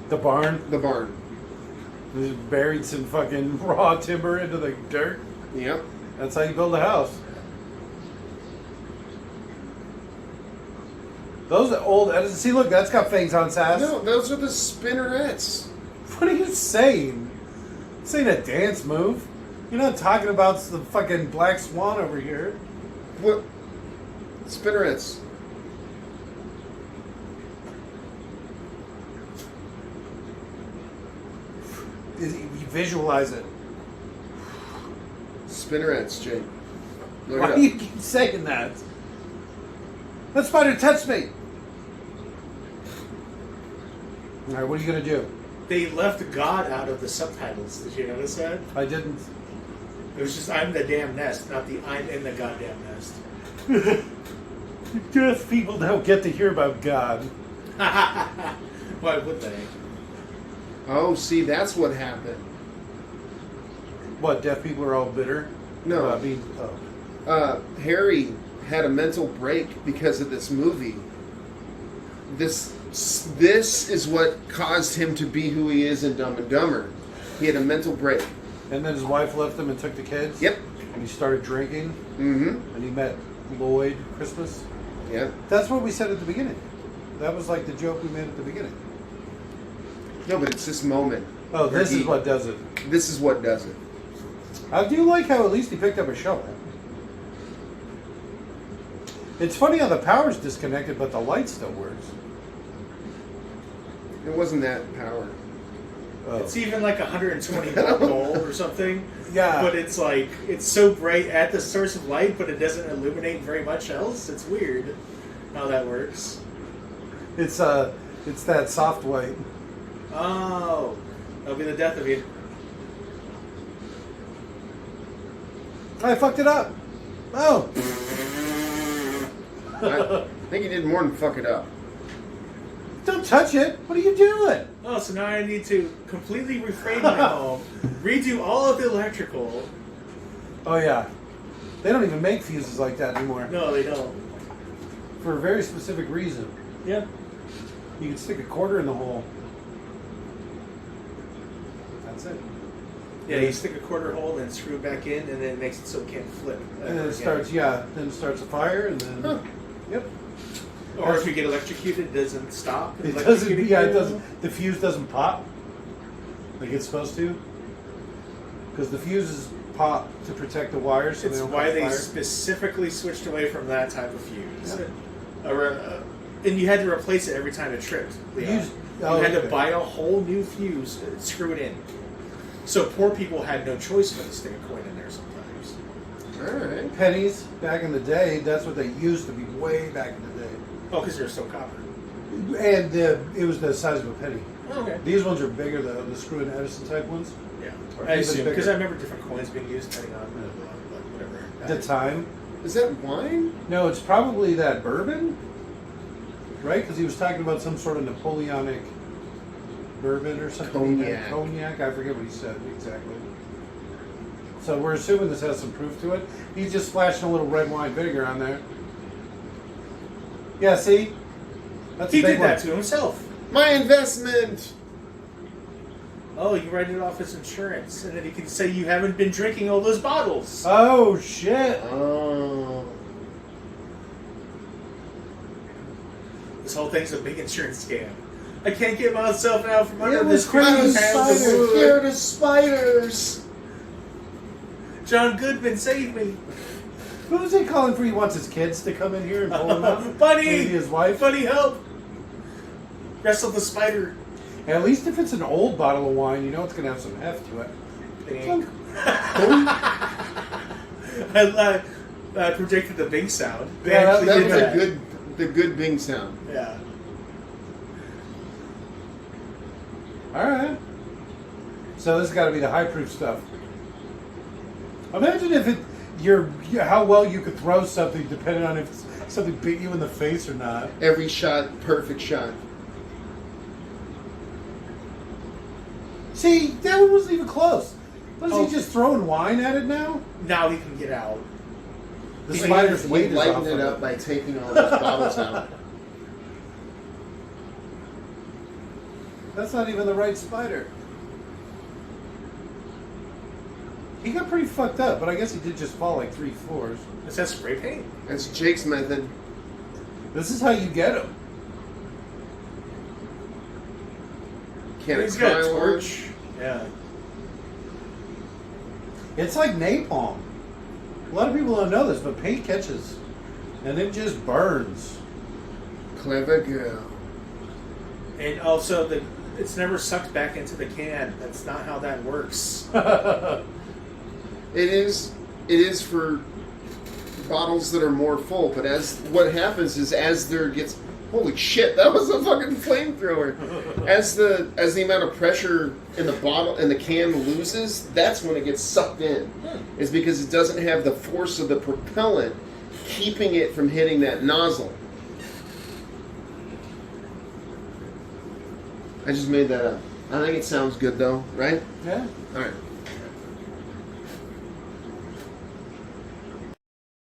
The barn. barn. They buried some fucking raw timber into the dirt. Yep. That's how you build a house. Those are old. See, look, that's got fangs on sass. No, those are the spinnerets. What are you saying? This ain't a dance move. You're not talking about the fucking black swan over here. What? Spinnerets. You visualize it. Spinnerets, Jake. Look Why it up. do you keep saying that? That spider touched me. All right, what are you gonna do? They left God out of the subtitles. Did you notice that? I didn't. It was just I'm the damn nest, not the I'm in the goddamn nest. Deaf people don't get to hear about God. Why would they? Oh, see, that's what happened. What? Deaf people are all bitter? No. I mean, oh. Harry had a mental break because of this movie. This is what caused him to be who he is in Dumb and Dumber. He had a mental break. And then his wife left him and took the kids. Yep. And he started drinking. Mm-hmm. And he met Lloyd Christmas. Yep. That's what we said at the beginning. That was like the joke we made at the beginning. No, but it's this moment. Oh, where this is what does it. This is what does it. I do like how at least he picked up a shovel. It's funny how the power's disconnected, but the light still works. It wasn't that power. Oh. It's even like 120 watt gold or something. Yeah. But it's like it's so bright at the source of light, but it doesn't illuminate very much else. It's weird how that works. It's that soft white. Oh, that'll be the death of you. I fucked it up. Oh. I think he did more than fuck it up. Don't touch it. What are you doing? Oh, so now I need to completely reframe my home, redo all of the electrical. Oh yeah. They don't even make fuses like that anymore. No, they don't. For a very specific reason. Yeah. You can stick a quarter in the hole. That's it. Yeah, you stick a quarter hole, then screw it back in, and then it makes it so it can't flip. And then ever it again. starts, then it starts a fire, and then, Huh. yep. Or if you get electrocuted, it doesn't stop. It doesn't, Electrocuting yeah, it you. doesn't, the fuse doesn't pop like it's supposed to. Because the fuses pop to protect the wires so It's they don't why catch they fire. specifically switched away from that type of fuse. Yeah. And you had to replace it every time it tripped. Leon. You had to buy a whole new fuse and screw it in. So poor people had no choice but to stick a coin in there sometimes. Alright. Pennies, back in the day, that's what they used to be way back in the day. Oh, because they're still copper. And it was the size of a penny. Okay. These ones are bigger, the screw and Edison type ones. Yeah. Or I even assume, bigger. because I remember different coins being used depending on whatever. The time. Is that wine? No, it's probably that bourbon, right? Because he was talking about some sort of Napoleonic bourbon or something. Cognac. Cognac, I forget what he said exactly. So we're assuming this has some proof to it. He's just splashing a little red wine vinegar on there. Yeah, see? That's He a big did that one. to himself. My investment! Oh, you write it off as insurance, and then you can say you haven't been drinking all those bottles. Oh, shit. Oh. This whole thing's a big insurance scam. I can't get myself out from under It was this crazy. I'm 50 pounds of Spiders. wood. scared of spiders! John Goodman, save me. Who was he calling for? He wants his kids to come in here and pull him out? Buddy! Maybe his wife? Buddy, help! Wrestle the spider. At least if it's an old bottle of wine, you know it's going to have some heft to it. Ding. Boom. I predicted the bing sound. They Yeah, actually That did was that. the good Bing sound. Yeah. All right. So this has got to be the high proof stuff. Imagine if how well you could throw something depending on if something bit you in the face or not. Every shot, perfect shot. See, that one wasn't even close. What is Oh. he just throwing wine at it now? Now he can get out. The He spider's weight is off lightened of it up by taking all those bottles out. That's not even the right spider. He got pretty fucked up, but I guess he did just fall like 3 floors. Is that spray paint? That's Jake's method. This is how you get him. Can He's got a torch. Yeah. It's like napalm. A lot of people don't know this, but paint catches. And it just burns. Clever girl. And also, it's never sucked back into the can. That's not how that works. It is for bottles that are more full, but what happens is as there gets, holy shit, that was a fucking flamethrower. As the amount of pressure in the bottle and the can loses, that's when it gets sucked in. Is because it doesn't have the force of the propellant keeping it from hitting that nozzle. I just made that up. I think it sounds good though, right? Yeah. All right.